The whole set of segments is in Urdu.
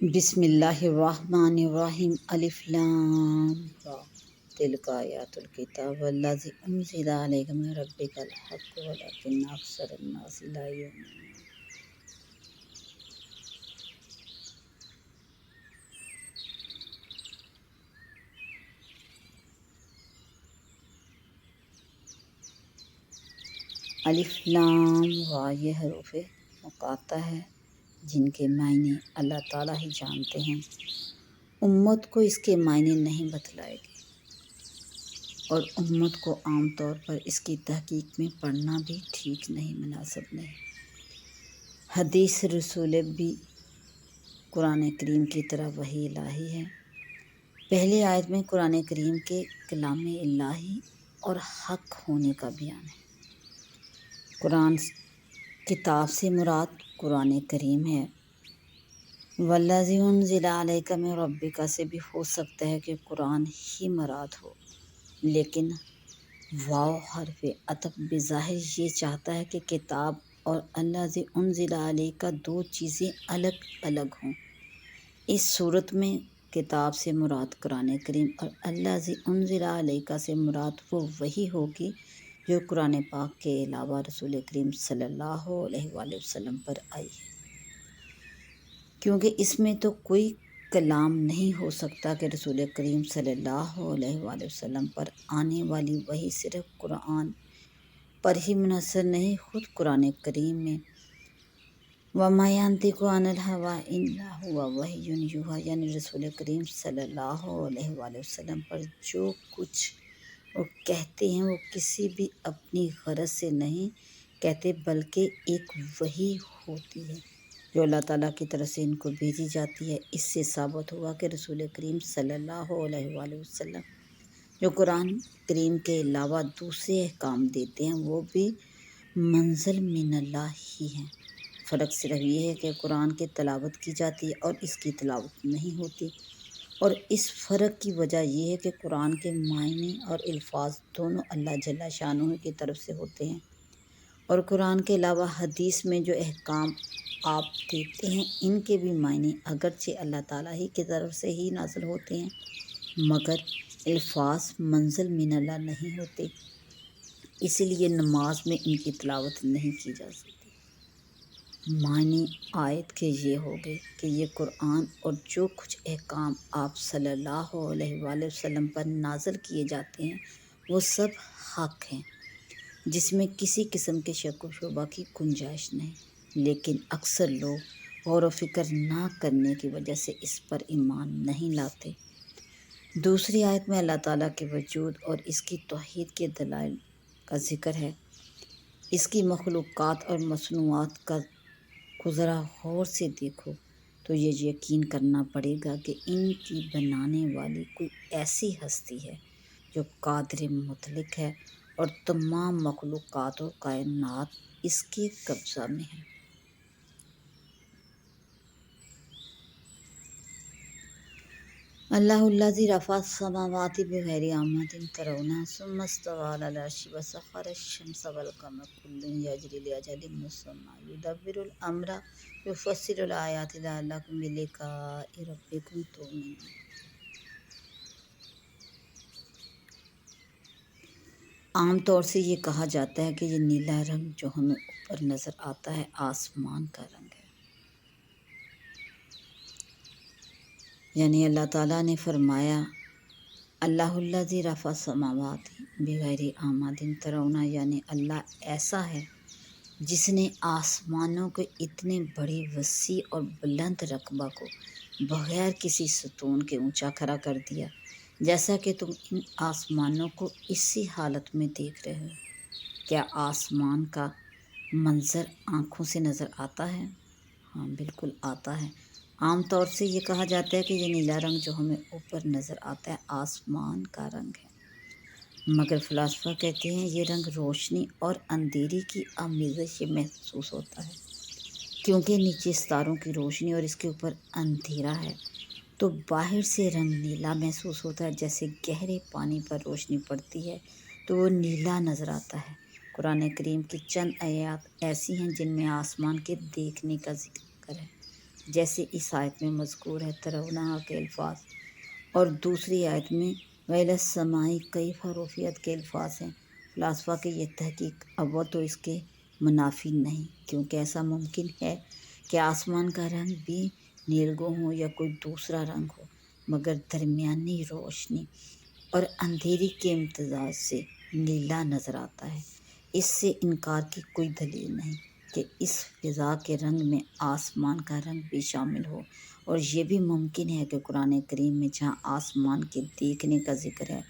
بسم اللہ الرحمن الرحیم الف لام را تلک آیات الکتاب والذی انزل علیک من ربک الحق ولکن اکثر الناس لا یؤمنون۔ الف لام را یہ حروف مقاطع ہے جن کے معنی اللہ تعالیٰ ہی جانتے ہیں، امت کو اس کے معنی نہیں بتلائے گے اور امت کو عام طور پر اس کی تحقیق میں پڑھنا بھی ٹھیک نہیں، مناسب نہیں۔ حدیث رسول بھی قرآن کریم کی طرح وحی الہی ہے۔ پہلی آیت میں قرآن کریم کے کلام الہی اور حق ہونے کا بیان ہے۔ قرآن کتاب سے مراد قرآن کریم ہے۔ والذی انزل علیک من ربک سے بھی ہو سکتا ہے کہ قرآن ہی مراد ہو، لیکن واو حرف عطف بظاہر یہ چاہتا ہے کہ کتاب اور الذی انزل علیک دو چیزیں الگ الگ ہوں۔ اس صورت میں کتاب سے مراد قرآن کریم اور الذی انزل علیک سے مراد وہ وحی ہوگی جو قرآن پاک کے علاوہ رسول کریم صلی اللہ علیہ وآلہ وسلم پر آئی ہے، کیونکہ اس میں تو کوئی کلام نہیں ہو سکتا کہ رسول کریم صلی اللہ علیہ وآلہ وسلم پر آنے والی وحی صرف قرآن پر ہی منحصر نہیں۔ خود قرآن کریم میں وَمَا يَنطِقُ عَنِ الْهَوَىٰ إِلَّا هُوَ وَحْيٌ يُوحَىٰ، یعنی رسول کریم صلی اللہ علیہ وآلہ وسلم پر جو کچھ وہ کہتے ہیں وہ کسی بھی اپنی غرض سے نہیں کہتے، بلکہ ایک وحی ہوتی ہے جو اللہ تعالیٰ کی طرف سے ان کو بھیجی جاتی ہے۔ اس سے ثابت ہوا کہ رسول کریم صلی اللہ علیہ وآلہ وسلم جو قرآن کریم کے علاوہ دوسرے احکام دیتے ہیں وہ بھی منزل من اللہ ہی ہیں۔ فرق صرف یہ ہے کہ قرآن کی تلاوت کی جاتی ہے اور اس کی تلاوت نہیں ہوتی، اور اس فرق کی وجہ یہ ہے کہ قرآن کے معنی اور الفاظ دونوں اللہ جل شانہ کی طرف سے ہوتے ہیں، اور قرآن کے علاوہ حدیث میں جو احکام آپ دیتے ہیں ان کے بھی معنی اگرچہ اللہ تعالیٰ ہی کی طرف سے ہی نازل ہوتے ہیں، مگر الفاظ منزل من اللہ نہیں ہوتے، اسی لیے نماز میں ان کی تلاوت نہیں کی جا سکتی۔ معنی آیت کے یہ ہو گئے کہ یہ قرآن اور جو کچھ احکام آپ صلی اللہ علیہ وآلہ وسلم پر نازل کیے جاتے ہیں وہ سب حق ہیں، جس میں کسی قسم کے شک و شبہ کی گنجائش نہیں، لیکن اکثر لوگ غور و فکر نہ کرنے کی وجہ سے اس پر ایمان نہیں لاتے۔ دوسری آیت میں اللہ تعالیٰ کے وجود اور اس کی توحید کے دلائل کا ذکر ہے۔ اس کی مخلوقات اور مصنوعات کا کو ذرا غور سے دیکھو تو یہ یقین کرنا پڑے گا کہ ان کی بنانے والی کوئی ایسی ہستی ہے جو قادر مطلق ہے اور تمام مخلوقات و کائنات اس کے قبضہ میں ہے۔ اللہ الذی رفع السماوات بغیر عامد ترونها ثم استوى على العرش وسخر الشمس والقمر كل يجري لأجل مسمى يدبر الأمر يفصل الآيات لعلكم بلقاء ربكم تؤمنون۔ عام طور سے یہ کہا جاتا ہے کہ یہ نیلا رنگ جو ہمیں اوپر نظر آتا ہے آسمان کا رنگ ہے، یعنی اللہ تعالیٰ نے فرمایا اللہ الذی رفع السماوات بغیر عامد ترونها، یعنی اللہ ایسا ہے جس نے آسمانوں کے اتنے بڑے وسیع اور بلند رقبہ کو بغیر کسی ستون کے اونچا کھڑا کر دیا، جیسا کہ تم ان آسمانوں کو اسی حالت میں دیکھ رہے ہو۔ کیا آسمان کا منظر آنکھوں سے نظر آتا ہے؟ ہاں بالکل آتا ہے۔ عام طور سے یہ کہا جاتا ہے کہ یہ نیلا رنگ جو ہمیں اوپر نظر آتا ہے آسمان کا رنگ ہے، مگر فلاسفہ کہتے ہیں یہ رنگ روشنی اور اندھیری کی آمیزش سے محسوس ہوتا ہے، کیونکہ نیچے ستاروں کی روشنی اور اس کے اوپر اندھیرا ہے، تو باہر سے رنگ نیلا محسوس ہوتا ہے، جیسے گہرے پانی پر روشنی پڑتی ہے تو وہ نیلا نظر آتا ہے۔ قرآن کریم کی چند آیات ایسی ہیں جن میں آسمان کے دیکھنے کا ذکر ہے، جیسے اس آیت میں مذکور ہے ترونہا کے الفاظ، اور دوسری آیت میں ویل السماء کیف رفعت کے الفاظ ہیں۔ فلاسفہ کی یہ تحقیق اول تو اس کے منافی نہیں، کیونکہ ایسا ممکن ہے کہ آسمان کا رنگ بھی نیلگوں ہو یا کوئی دوسرا رنگ ہو، مگر درمیانی روشنی اور اندھیری کے امتزاج سے نیلا نظر آتا ہے۔ اس سے انکار کی کوئی دلیل نہیں کہ اس فضا کے رنگ میں آسمان کا رنگ بھی شامل ہو، اور یہ بھی ممکن ہے کہ قرآن کریم میں جہاں آسمان کے دیکھنے کا ذکر ہے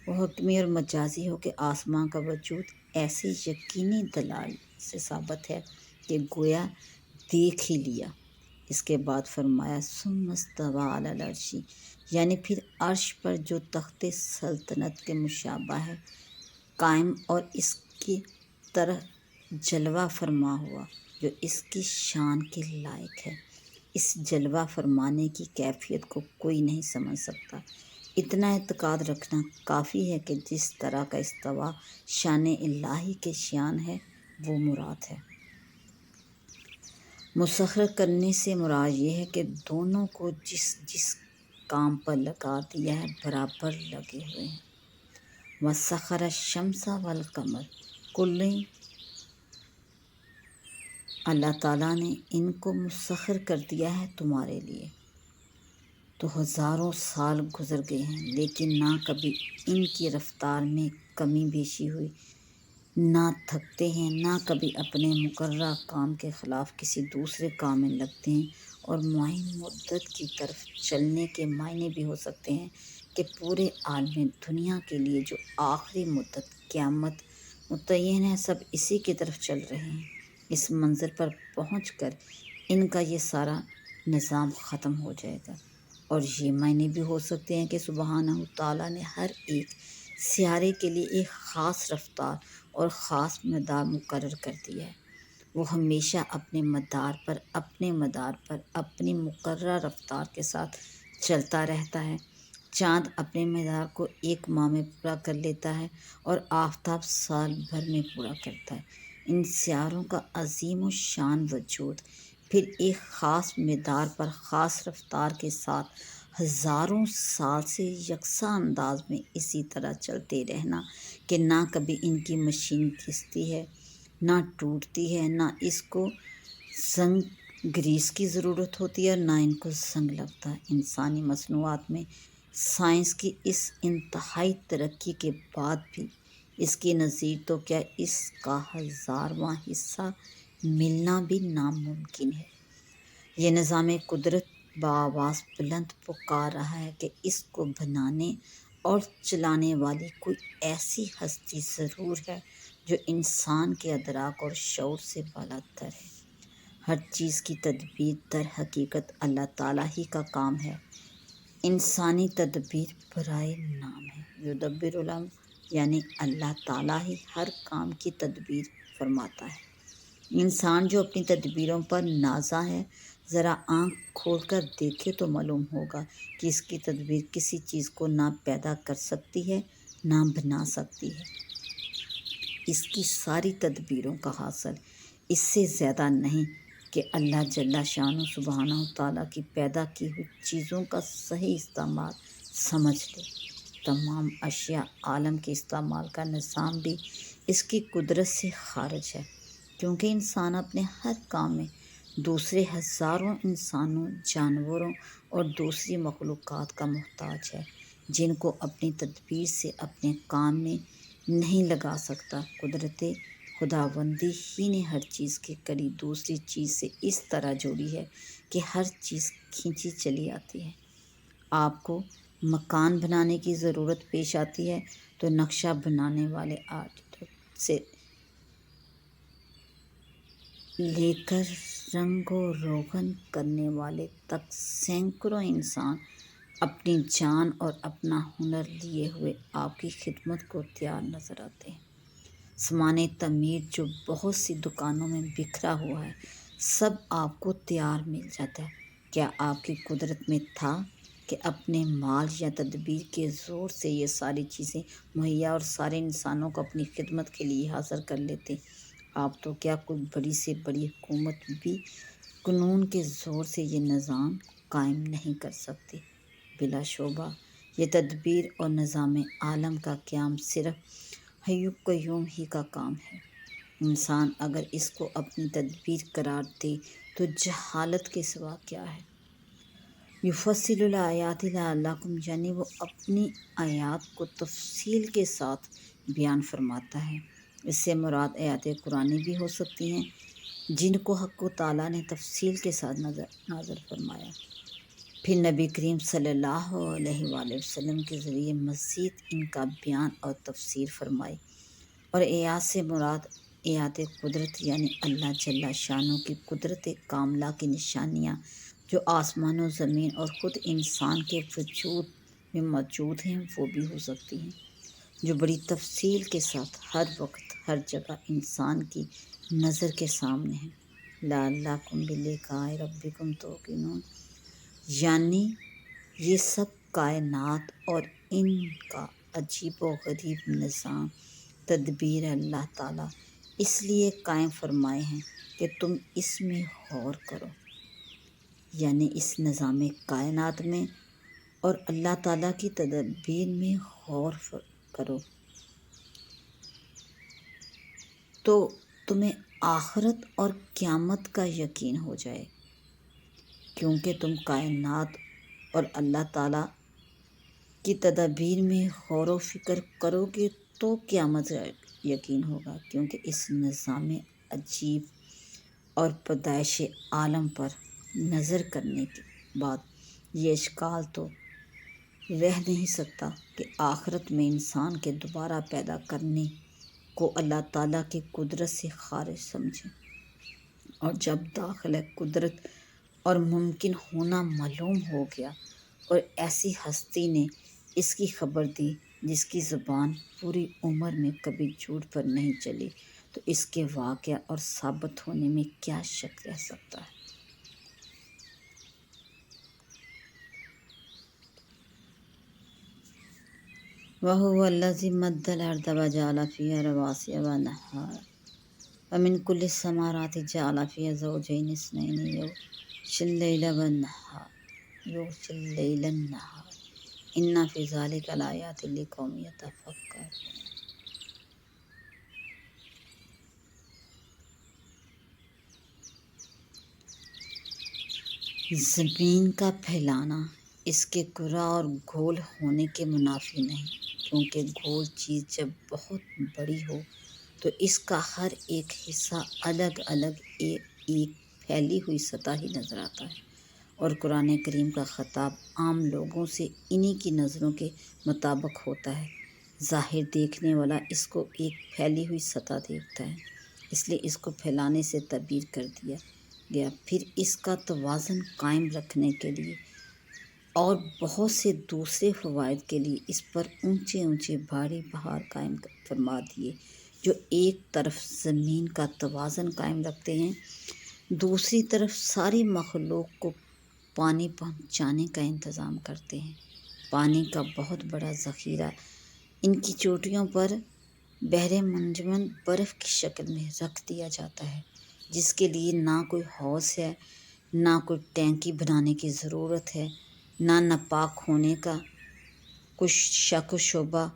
وہ حکمی اور مجازی ہو، کہ آسمان کا وجود ایسی یقینی دلائل سے ثابت ہے کہ گویا دیکھ ہی لیا۔ اس کے بعد فرمایا ثم استویٰ علی العرش، یعنی پھر عرش پر جو تخت سلطنت کے مشابہ ہے قائم، اور اس کی طرح جلوہ فرما ہوا جو اس کی شان کے لائق ہے۔ اس جلوہ فرمانے کی کیفیت کو کوئی نہیں سمجھ سکتا۔ اتنا اعتقاد رکھنا کافی ہے کہ جس طرح کا استوا شان الہی کے شان ہے وہ مراد ہے۔ مسخر کرنے سے مراد یہ ہے کہ دونوں کو جس جس کام پر لگا دیا ہے برابر لگے ہوئے ہیں۔ وَسَخَّرَ الشَّمْسَ وَالْقَمَرَ کُلٌّ، اللہ تعالیٰ نے ان کو مسخر کر دیا ہے تمہارے لیے۔ تو ہزاروں سال گزر گئے ہیں لیکن نہ کبھی ان کی رفتار میں کمی بیشی ہوئی، نہ تھکتے ہیں، نہ کبھی اپنے مقررہ کام کے خلاف کسی دوسرے کام میں لگتے ہیں۔ اور معین مدت کی طرف چلنے کے معنی بھی ہو سکتے ہیں کہ پورے عالم دنیا کے لیے جو آخری مدت قیامت متعین ہے سب اسی کی طرف چل رہے ہیں۔ اس منزل پر پہنچ کر ان کا یہ سارا نظام ختم ہو جائے گا۔ اور یہ معنی بھی ہو سکتے ہیں کہ سبحانہ تعالیٰ نے ہر ایک سیارے کے لیے ایک خاص رفتار اور خاص مدار مقرر کر دیا ہے۔ وہ ہمیشہ اپنے مدار پر اپنی مقررہ رفتار کے ساتھ چلتا رہتا ہے۔ چاند اپنے مدار کو ایک ماہ میں پورا کر لیتا ہے اور آفتاب سال بھر میں پورا کرتا ہے۔ ان سیاروں کا عظیم الشان وجود پھر ایک خاص مدار پر خاص رفتار کے ساتھ ہزاروں سال سے یکساں انداز میں اسی طرح چلتے رہنا کہ نہ کبھی ان کی مشین گھستی ہے، نہ ٹوٹتی ہے، نہ اس کو زنگ گریس کی ضرورت ہوتی ہے اور نہ ان کو زنگ لگتا ہے۔ انسانی مصنوعات میں سائنس کی اس انتہائی ترقی کے بعد بھی اس کی نظیر تو کیا اس کا 1000واں حصہ ملنا بھی ناممکن ہے۔ یہ نظام قدرت بآواز بلند پکار رہا ہے کہ اس کو بنانے اور چلانے والی کوئی ایسی ہستی ضرور ہے جو انسان کے ادراک اور شعور سے بالاتر ہے۔ ہر چیز کی تدبیر در حقیقت اللہ تعالیٰ ہی کا کام ہے۔ انسانی تدبیر برائے نام ہے۔ یدبر الامر، یعنی اللہ تعالیٰ ہی ہر کام کی تدبیر فرماتا ہے۔ انسان جو اپنی تدبیروں پر نازاں ہے، ذرا آنکھ کھول کر دیکھے تو معلوم ہوگا کہ اس کی تدبیر کسی چیز کو نہ پیدا کر سکتی ہے نہ بنا سکتی ہے۔ اس کی ساری تدبیروں کا حاصل اس سے زیادہ نہیں کہ اللہ جل شانہ سبحانہ تعالیٰ کی پیدا کی ہوئی چیزوں کا صحیح استعمال سمجھ لے۔ تمام اشیاء عالم کے استعمال کا نظام بھی اس کی قدرت سے خارج ہے، کیونکہ انسان اپنے ہر کام میں دوسرے ہزاروں انسانوں، جانوروں اور دوسری مخلوقات کا محتاج ہے جن کو اپنی تدبیر سے اپنے کام میں نہیں لگا سکتا۔ قدرت خداوندی ہی نے ہر چیز کے قریب دوسری چیز سے اس طرح جوڑی ہے کہ ہر چیز کھینچی چلی آتی ہے۔ آپ کو مکان بنانے کی ضرورت پیش آتی ہے تو نقشہ بنانے والے آرکیٹیکٹ سے لے کر رنگ و روغن کرنے والے تک سینکڑوں انسان اپنی جان اور اپنا ہنر لیے ہوئے آپ کی خدمت کو تیار نظر آتے ہیں۔ سامان تعمیر جو بہت سی دکانوں میں بکھرا ہوا ہے سب آپ کو تیار مل جاتا ہے۔ کیا آپ کی قدرت میں تھا کہ اپنے مال یا تدبیر کے زور سے یہ ساری چیزیں مہیا اور سارے انسانوں کو اپنی خدمت کے لیے حاضر کر لیتے؟ آپ تو کیا کوئی بڑی سے بڑی حکومت بھی قانون کے زور سے یہ نظام قائم نہیں کر سکتی۔ بلا شبہ یہ تدبیر اور نظام عالم کا قیام صرف حی قیوم ہی کا کام ہے۔ انسان اگر اس کو اپنی تدبیر قرار دے تو جہالت کے سوا کیا ہے۔ یفصل الآیات لعلکم، یعنی وہ اپنی آیات کو تفصیل کے ساتھ بیان فرماتا ہے۔ اس سے مراد آیات قرآنی بھی ہو سکتی ہیں جن کو حق تعالیٰ نے تفصیل کے ساتھ نازل فرمایا، پھر نبی کریم صلی اللہ علیہ وآلہ وسلم کے ذریعے مزید ان کا بیان اور تفسیر فرمائی۔ اور آیات سے مراد آیات قدرت، یعنی اللہ جل شانہ کی قدرت کاملہ کی نشانیاں جو آسمان و زمین اور خود انسان کے وجود میں موجود ہیں وہ بھی ہو سکتی ہیں، جو بڑی تفصیل کے ساتھ ہر وقت ہر جگہ انسان کی نظر کے سامنے ہیں۔ لعلکم بلقاء ربکم توقنون، یعنی یہ سب کائنات اور ان کا عجیب و غریب نظام تدبیر اللہ تعالیٰ اس لیے قائم فرمائے ہیں کہ تم اس میں غور کرو، یعنی اس نظام کائنات میں اور اللہ تعالیٰ کی تدبیر میں غور کرو تو تمہیں آخرت اور قیامت کا یقین ہو جائے، کیونکہ تم کائنات اور اللہ تعالیٰ کی تدبیر میں غور و فکر کرو گے تو قیامت کا یقین ہوگا، کیونکہ اس نظام عجیب اور پیدائش عالم پر نظر کرنے کے بعد یہ اشکال تو رہ نہیں سکتا کہ آخرت میں انسان کے دوبارہ پیدا کرنے کو اللہ تعالیٰ کی قدرت سے خارج سمجھیں، اور جب داخل قدرت اور ممکن ہونا معلوم ہو گیا اور ایسی ہستی نے اس کی خبر دی جس کی زبان پوری عمر میں کبھی جھوٹ پر نہیں چلی، تو اس کے واقعہ اور ثابت ہونے میں کیا شک رہ سکتا ہے۔ وَهُوَ الَّذِي مَدَّ الْأَرْضَ وَجَعَلَ فِيهَا رَوَاسِيَ وَأَنْهَارًا وَمِنْ كُلِّ الثَّمَرَاتِ جَعَلَ فِيهَا زَوْجَيْنِ اثْنَيْنِ يُغْشِي اللَّيْلَ النَّهَارَ إِنَّ فِي ذَلِكَ لَآيَاتٍ لِقَوْمٍ يَتَفَکَّرُونَ۔ زمین کا پھیلانا اس کے کرہ اور گول ہونے کے منافی نہیں، کیونکہ گول چیز جب بہت بڑی ہو تو اس کا ہر ایک حصہ الگ الگ ایک پھیلی ہوئی سطح ہی نظر آتا ہے، اور قرآن کریم کا خطاب عام لوگوں سے انہی کی نظروں کے مطابق ہوتا ہے۔ ظاہر دیکھنے والا اس کو ایک پھیلی ہوئی سطح دیکھتا ہے، اس لیے اس کو پھیلانے سے تعبیر کر دیا گیا، پھر اس کا توازن قائم رکھنے کے لیے اور بہت سے دوسرے فوائد کے لیے اس پر اونچے اونچے بھاری پہاڑ قائم فرما دیے جو ایک طرف زمین کا توازن قائم رکھتے ہیں، دوسری طرف ساری مخلوق کو پانی پہنچانے کا انتظام کرتے ہیں۔ پانی کا بہت بڑا ذخیرہ ان کی چوٹیوں پر بحر منجمد برف کی شکل میں رکھ دیا جاتا ہے، جس کے لیے نہ کوئی حوض ہے، نہ کوئی ٹینکی بنانے کی ضرورت ہے، نہ ناپاک ہونے کا کوئی شک و شبہ،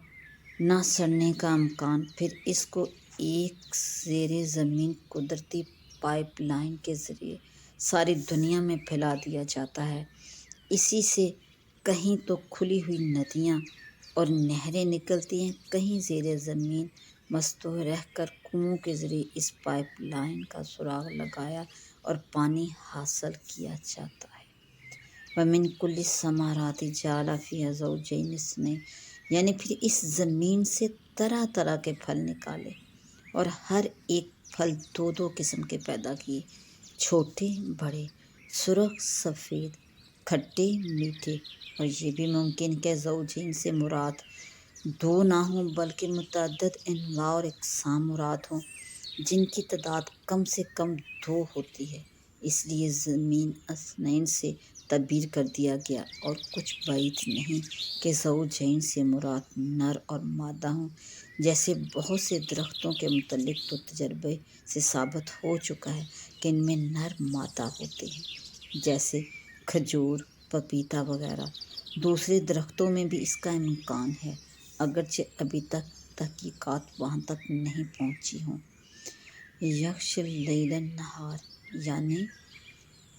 نہ سڑنے کا امکان۔ پھر اس کو ایک زیر زمین قدرتی پائپ لائن کے ذریعے ساری دنیا میں پھیلا دیا جاتا ہے۔ اسی سے کہیں تو کھلی ہوئی ندیاں اور نہریں نکلتی ہیں، کہیں زیر زمین مستوح رہ کر کنوؤں کے ذریعے اس پائپ لائن کا سراغ لگایا اور پانی حاصل کیا جاتا ہے۔ وَمِنْ كُلِّ الثَّمَرَاتِ جَعَلَ فِيهَا زَوْجَيْنِ اثْنَيْنِ، یعنی پھر اس زمین سے طرح طرح کے پھل نکالے اور ہر ایک پھل دو دو قسم کے پیدا کیے، چھوٹے بڑے، سرخ سفید، کھٹے میٹھے۔ اور یہ بھی ممکن کہ زوجین سے مراد دو نہ ہوں بلکہ متعدد انواع اور اقسام مراد ہوں، جن کی تعداد کم سے کم دو ہوتی ہے، اس لیے زمین اثنین سے تعبیر کر دیا گیا۔ اور کچھ بعید نہیں کہ زوجین سے مراد نر اور مادہ ہوں، جیسے بہت سے درختوں کے متعلق تو تجربے سے ثابت ہو چکا ہے کہ ان میں نر مادہ ہوتے ہیں، جیسے کھجور، پپیتا وغیرہ۔ دوسرے درختوں میں بھی اس کا امکان ہے، اگرچہ ابھی تک تحقیقات وہاں تک نہیں پہنچی ہوں۔ یغش اللیل النہار، یعنی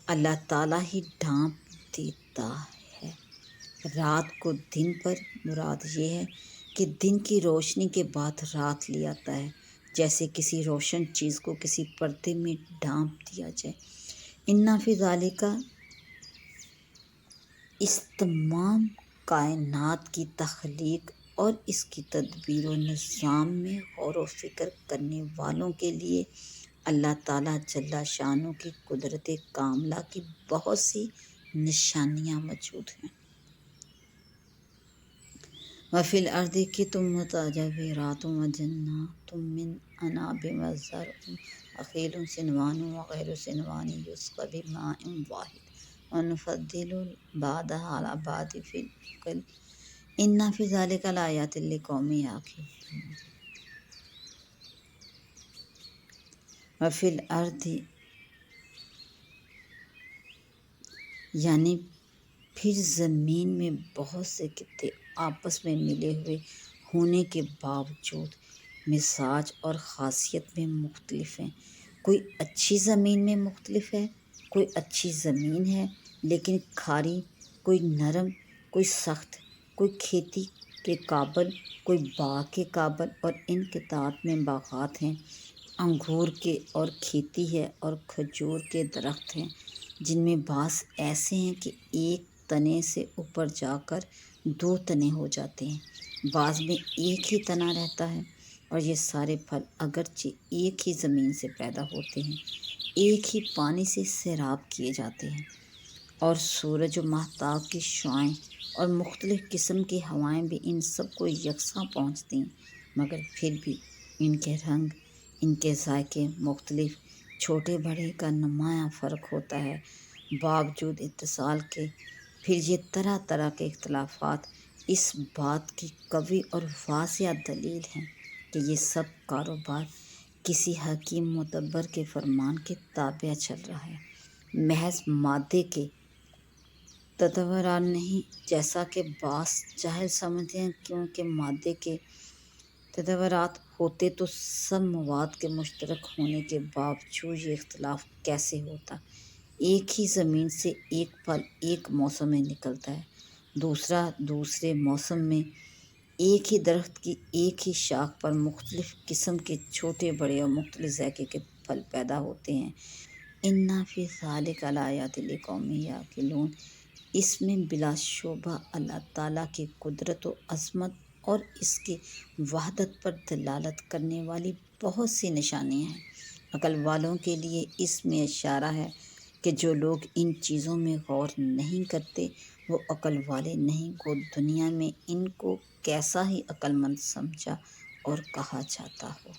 اللہ تعالیٰ ہی ڈھانپ دیتا ہے رات کو دن پر۔ مراد یہ ہے کہ دن کی روشنی کے بعد رات لے آتا ہے، جیسے کسی روشن چیز کو کسی پردے میں ڈھانپ دیا جائے۔ اِنَّ فِی ذَلِکَ، اس تمام کائنات کی تخلیق اور اس کی تدبیر و نظام میں غور و فکر کرنے والوں کے لیے اللہ تعالیٰ جل شانہ کی قدرت کاملہ کی بہت سی نشانیاں موجود ہیں۔ وَفِي الْأَرْضِ قِطَعٌ مُتَجَاوِرَاتٌ وَجَنَّاتٌ مِّنْ أَعْنَابٍ وَزَرْعٌ نَخِيلٌ صِنْوَانٌ وَغَيْرُ صِنْوَانٍ يُسْقَىٰ بِمَاءٍ وَاحِدٍ وَنُفَضِّلُ بَعْضَهَا عَلَىٰ بَعْضٍ فِي الْأُكُلِ إِنَّ فِي ذَٰلِکَ لَآیَاتٍ لِقَوْمٍ یعقلون۔ وَفِي الْأَرْضِ، یعنی پھر زمین میں بہت سے خطے آپس میں ملے ہوئے ہونے کے باوجود مزاج اور خاصیت میں مختلف ہیں۔ کوئی اچھی زمین میں مختلف ہے، کوئی اچھی زمین ہے لیکن کھاری، کوئی نرم، کوئی سخت، کوئی کھیتی کے قابل، کوئی باغ کے قابل، اور ان قطعات میں باغات ہیں، انگور کے اور کھیتی ہے، اور کھجور کے درخت ہیں، جن میں بعض ایسے ہیں کہ ایک تنے سے اوپر جا کر 2 تنے ہو جاتے ہیں، بعض میں ایک ہی تنا رہتا ہے، اور یہ سارے پھل اگرچہ ایک ہی زمین سے پیدا ہوتے ہیں، ایک ہی پانی سے سیراب کیے جاتے ہیں، اور سورج و ماہتاب کی شعاعیں اور مختلف قسم کی ہوائیں بھی ان سب کو یکساں پہنچتی ہیں، مگر پھر بھی ان کے رنگ، ان کے ذائقے مختلف، چھوٹے بڑے کا نمایاں فرق ہوتا ہے۔ باوجود اتصال کے پھر یہ طرح طرح کے اختلافات اس بات کی قوی اور واضح دلیل ہیں کہ یہ سب کاروبار کسی حکیم مدبر کے فرمان کے تابع چل رہا ہے، محض مادے کے تدورات نہیں، جیسا کہ بعض جاہل سمجھتے ہیں، کیونکہ مادے کے تدورات ہوتے تو سب مواد کے مشترک ہونے کے باوجود یہ اختلاف کیسے ہوتا؟ ایک ہی زمین سے ایک پھل ایک موسم میں نکلتا ہے، دوسرا دوسرے موسم میں۔ ایک ہی درخت کی ایک ہی شاخ پر مختلف قسم کے چھوٹے بڑے اور مختلف ذائقے کے پھل پیدا ہوتے ہیں۔ اِنَّ فِی ذَٰلِکَ لَآیَاتٍ لِقَوْمٍ یعقلون، اس میں بلا شبہ اللہ تعالیٰ کی قدرت و عظمت اور اس کی وحدت پر دلالت کرنے والی بہت سی نشانیاں ہیں۔ عقل والوں کے لیے اس میں اشارہ ہے کہ جو لوگ ان چیزوں میں غور نہیں کرتے وہ عقل والے نہیں، گو دنیا میں ان کو کیسا ہی عقل مند سمجھا اور کہا جاتا ہو۔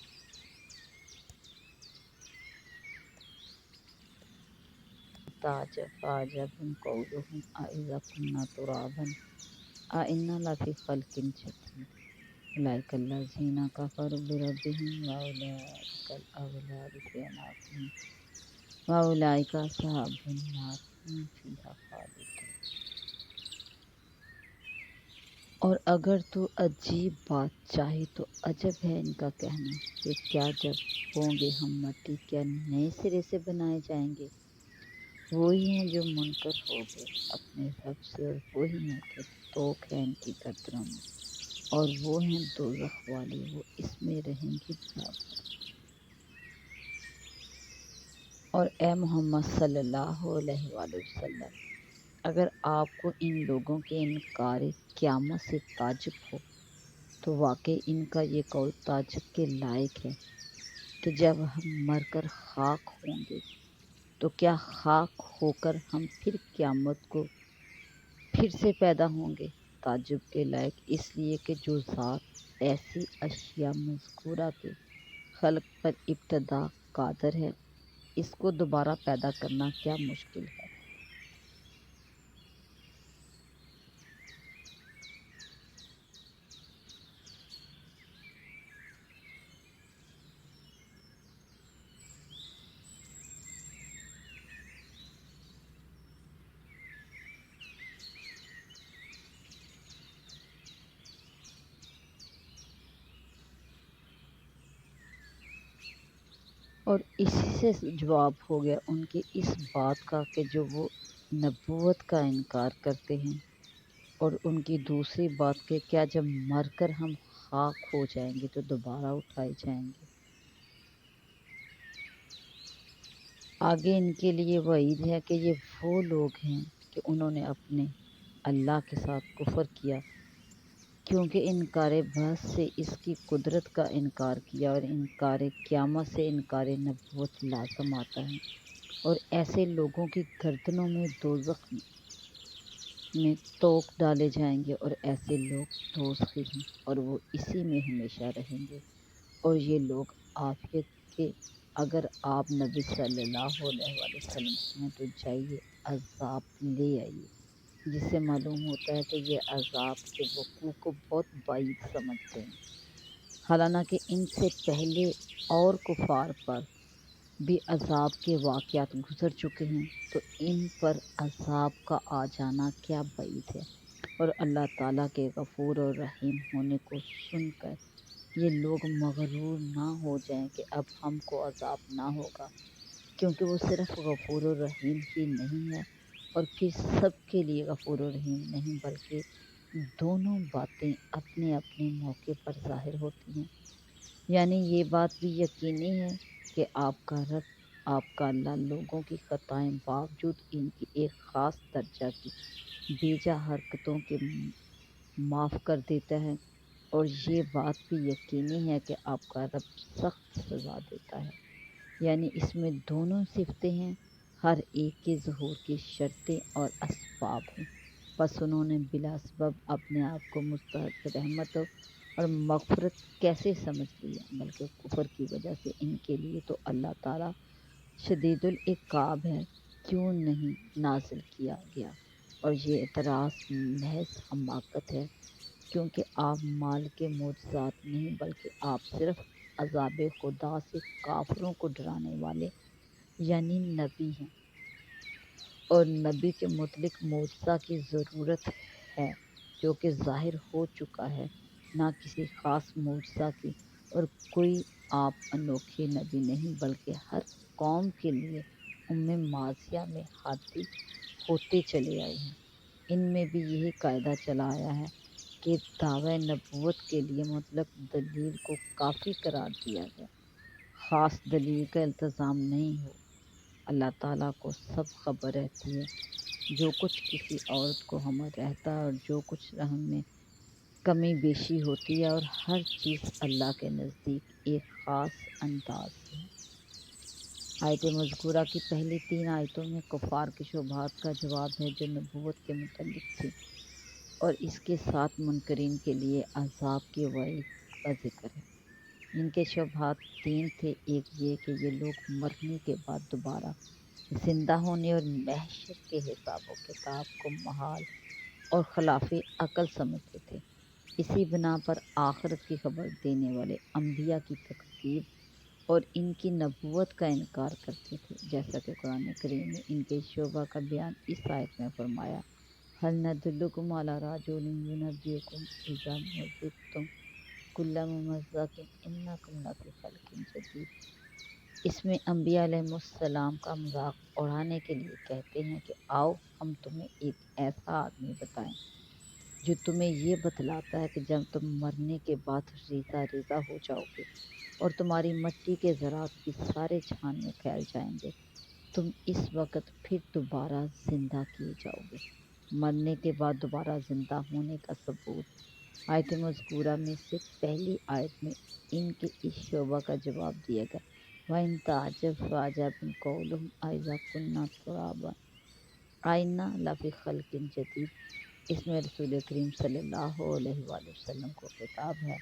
فَعَجَبٌ قَوْلُهُمْ أَإِذَا كُنَّا تُرَابًا أَإِنَّا لَفِي خَلْقٍ جَدِيدٍ أُولَٰئِکَ الَّذِینَ کَفَرُوا بِرَبِّهِمْ وَأُولَٰئِکَ الْأَغْلَالُ فِی أَعْنَاقِهِمْ وَأُولَٰئِکَ أَصْحَابُ النَّارِ هُمْ فِیہَا خَالِدُونَ۔ اور اگر تو عجیب بات چاہے تو عجب ہے ان کا کہنا کہ کیا جب ہوں گے ہم مٹی کیا نئے سرے سے بنائے جائیں گے؟ وہی ہیں جو منکر ہو گئے اپنے رب سے، اور وہی ہیں کہ توق ہے ان کی گردنوں میں، اور وہ ہیں دوزخ والے، وہ اس میں رہیں گے برابر۔ اور اے محمد صلی اللہ علیہ وآلہ وسلم، اگر آپ کو ان لوگوں کے انکار قیامت سے تعجب ہو تو واقعی ان کا یہ قول تعجب کے لائق ہے کہ جب ہم مر کر خاک ہوں گے تو کیا خاک ہو کر ہم پھر قیامت کو پھر سے پیدا ہوں گے؟ تعجب کے لائق اس لیے کہ جو ذات ایسی اشیاء مذکورہ کے خلق پر ابتدا قادر ہے، اس کو دوبارہ پیدا کرنا کیا مشکل ہے؟ اور اسی سے جواب ہو گیا ان کی اس بات کا کہ جو وہ نبوت کا انکار کرتے ہیں، اور ان کی دوسری بات کہ کیا جب مر کر ہم خاک ہو جائیں گے تو دوبارہ اٹھائے جائیں گے۔ آگے ان کے لیے وعید ہے کہ یہ وہ لوگ ہیں کہ انہوں نے اپنے اللہ کے ساتھ کفر کیا، کیونکہ انکار بعث سے اس کی قدرت کا انکار کیا، اور انکار قیامت سے انکار نبوت لازم آتا ہے، اور ایسے لوگوں کی گردنوں میں دوزخ میں توق ڈالے جائیں گے، اور ایسے لوگ دوزخی ہیں اور وہ اسی میں ہمیشہ رہیں گے۔ اور یہ لوگ عافیت کے اگر آپ نبی صلی اللہ علیہ وآلہ وسلم ہیں تو جائیے عذاب لے آئیے، جس سے معلوم ہوتا ہے کہ یہ عذاب کے وقوع کو بہت بعید سمجھتے ہیں، حالانکہ ان سے پہلے اور کفار پر بھی عذاب کے واقعات گزر چکے ہیں، تو ان پر عذاب کا آ جانا کیا بعید ہے۔ اور اللہ تعالیٰ کے غفور اور رحیم ہونے کو سن کر یہ لوگ مغرور نہ ہو جائیں کہ اب ہم کو عذاب نہ ہوگا، کیونکہ وہ صرف غفور و رحیم ہی نہیں ہے، اور پھر سب کے لیے غفور و رحیم نہیں، بلکہ دونوں باتیں اپنے اپنے موقع پر ظاہر ہوتی ہیں۔ یعنی یہ بات بھی یقینی ہے کہ آپ کا رب، آپ کا اللہ لوگوں کی خطائیں باوجود ان کی ایک خاص درجہ کی بیجا حرکتوں کے معاف کر دیتا ہے، اور یہ بات بھی یقینی ہے کہ آپ کا رب سخت سزا دیتا ہے۔ یعنی اس میں دونوں صفتیں ہیں، ہر ایک کے ظہور کی شرطیں اور اسباب ہیں، پس انہوں نے بلا سبب اپنے آپ کو مستحق رحمت اور مغفرت کیسے سمجھ لیا، بلکہ کفر کی وجہ سے ان کے لیے تو اللہ تعالیٰ شدید العقاب ہے، کیوں نہیں نازل کیا گیا۔ اور یہ اعتراض محض حماقت ہے، کیونکہ آپ مال کے معجزات نہیں بلکہ آپ صرف عذاب خدا سے کافروں کو ڈرانے والے یعنی نبی ہیں، اور نبی کے متعلق معجزہ کی ضرورت ہے جو کہ ظاہر ہو چکا ہے، نہ کسی خاص معجزہ کی۔ اور کوئی آپ انوکھے نبی نہیں بلکہ ہر قوم کے لیے ماضیہ میں ہادی ہوتے چلے آئے ہیں۔ ان میں بھی یہی قاعدہ چلا آیا ہے کہ دعوی نبوت کے لیے مطلق دلیل کو کافی قرار دیا گیا، خاص دلیل کا التزام نہیں ہو۔ اللہ تعالیٰ کو سب خبر رہتی ہے، جو کچھ کسی عورت کو ہمر رہتا ہے اور جو کچھ رحم میں کمی بیشی ہوتی ہے، اور ہر چیز اللہ کے نزدیک ایک خاص انداز سے ہے۔ آیت مذکورہ کی پہلی 3 آیتوں میں کفار کے شبہات کا جواب ہے جو نبوت کے متعلق تھی، اور اس کے ساتھ منکرین کے لیے عذاب کی وعید کا ذکر ہے۔ ان کے شبہات 3 تھے، ایک یہ کہ یہ لوگ مرنے کے بعد دوبارہ زندہ ہونے اور محشر کے حساب و کتاب کو محال اور خلاف عقل سمجھتے تھے، اسی بنا پر آخرت کی خبر دینے والے انبیاء کی تکذیب اور ان کی نبوت کا انکار کرتے تھے، جیسا کہ قرآن کریم نے ان کے شعبہ کا بیان اس آیت میں فرمایا، هل ندلکم علی رجل ینبئکم اذا مزقتم کل ممزق انکم لفی خلق جدید۔ اس میں انبیاء علیہ السلام کا مذاق اڑانے کے لیے کہتے ہیں کہ آؤ ہم تمہیں ایک ایسا آدمی بتائیں جو تمہیں یہ بتلاتا ہے کہ جب تم مرنے کے بعد ریزہ ریزہ ہو جاؤ گے اور تمہاری مٹی کے ذرات بھی سارے جہان میں پھیل جائیں گے، تم اس وقت پھر دوبارہ زندہ کیے جاؤ گے۔ مرنے کے بعد دوبارہ زندہ ہونے کا ثبوت آیت مذکورہ میں سے پہلی آیت میں ان کے اس شعبہ کا جواب دیا گیا، وَإِن تَعْجَبْ فَعَجَبٌ قَوْلُهُمْ أَإِذَا كُنَّا تُرَابًا أَإِنَّا لَفِي خَلْقٍ جَدِيدٍ۔ اس میں رسول کریم صلی اللہ علیہ وآلہ وسلم کو خطاب ہے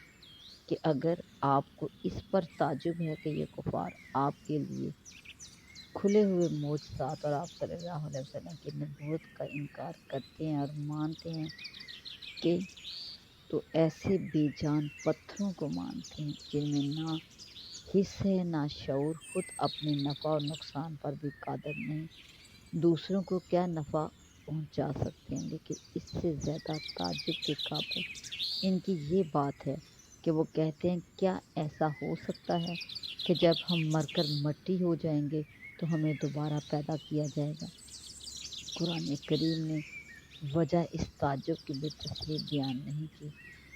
کہ اگر آپ کو اس پر تعجب ہے کہ یہ کفار آپ کے لیے کھلے ہوئے معجزات اور آپ صلی اللہ علیہ وسلم کی نبوت کا انکار کرتے ہیں اور مانتے ہیں کہ تو ایسے بے جان پتھروں کو مانتے ہیں جن میں نہ حس ہے نہ شعور، خود اپنے نفع اور نقصان پر بھی قادر نہیں، دوسروں کو کیا نفع پہنچا سکتے ہیں، لیکن اس سے زیادہ تعجب کے قابل ان کی یہ بات ہے کہ وہ کہتے ہیں کیا ایسا ہو سکتا ہے کہ جب ہم مر کر مٹی ہو جائیں گے تو ہمیں دوبارہ پیدا کیا جائے گا۔ قرآن کریم نے وجہ اس تعجب کی بھی تصریح بیان نہیں کی،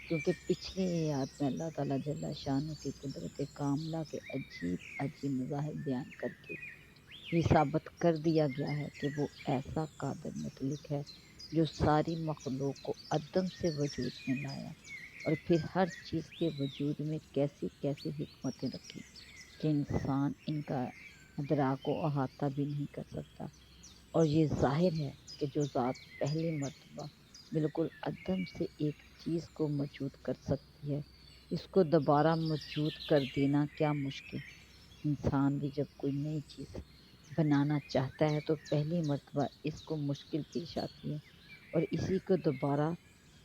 کیونکہ پچھلی آیات میں اللہ تعالیٰ جل شانہ کی قدرت کاملہ کے عجیب عجیب مظاہر بیان کر کے یہ ثابت کر دیا گیا ہے کہ وہ ایسا قادر مطلق ہے جو ساری مخلوق کو عدم سے وجود میں لایا اور پھر ہر چیز کے وجود میں کیسی کیسی حکمتیں رکھی کہ انسان ان کا ادراک و احاطہ بھی نہیں کر سکتا۔ اور یہ ظاہر ہے کہ جو ذات پہلی مرتبہ بالکل عدم سے ایک چیز کو موجود کر سکتی ہے، اس کو دوبارہ موجود کر دینا کیا مشکل۔ انسان بھی جب کوئی نئی چیز بنانا چاہتا ہے تو پہلی مرتبہ اس کو مشکل پیش آتی ہے، اور اسی کو دوبارہ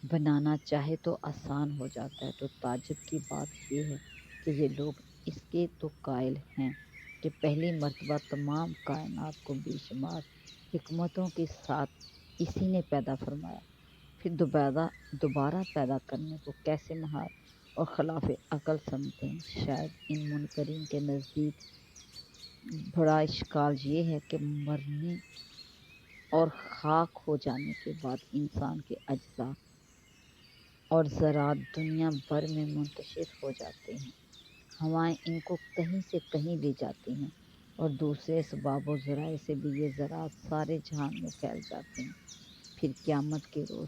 بنانا چاہے تو آسان ہو جاتا ہے۔ تو تعجب کی بات یہ ہے کہ یہ لوگ اس کے تو قائل ہیں کہ پہلی مرتبہ تمام کائنات کو بے شمار حکمتوں کے ساتھ اسی نے پیدا فرمایا، پھر دوبارہ پیدا کرنے کو کیسے محال اور خلاف عقل سمجھتے ہیں۔ شاید ان منکرین کے نزدیک بڑا اشکال یہ ہے کہ مرنے اور خاک ہو جانے کے بعد انسان کے اجزاء اور ذرات دنیا بھر میں منتشر ہو جاتے ہیں، ہوائیں ان کو کہیں سے کہیں لے جاتی ہیں اور دوسرے اسباب و ذرائع سے بھی یہ ذرات سارے جہان میں پھیل جاتے ہیں۔ پھر قیامت کے روز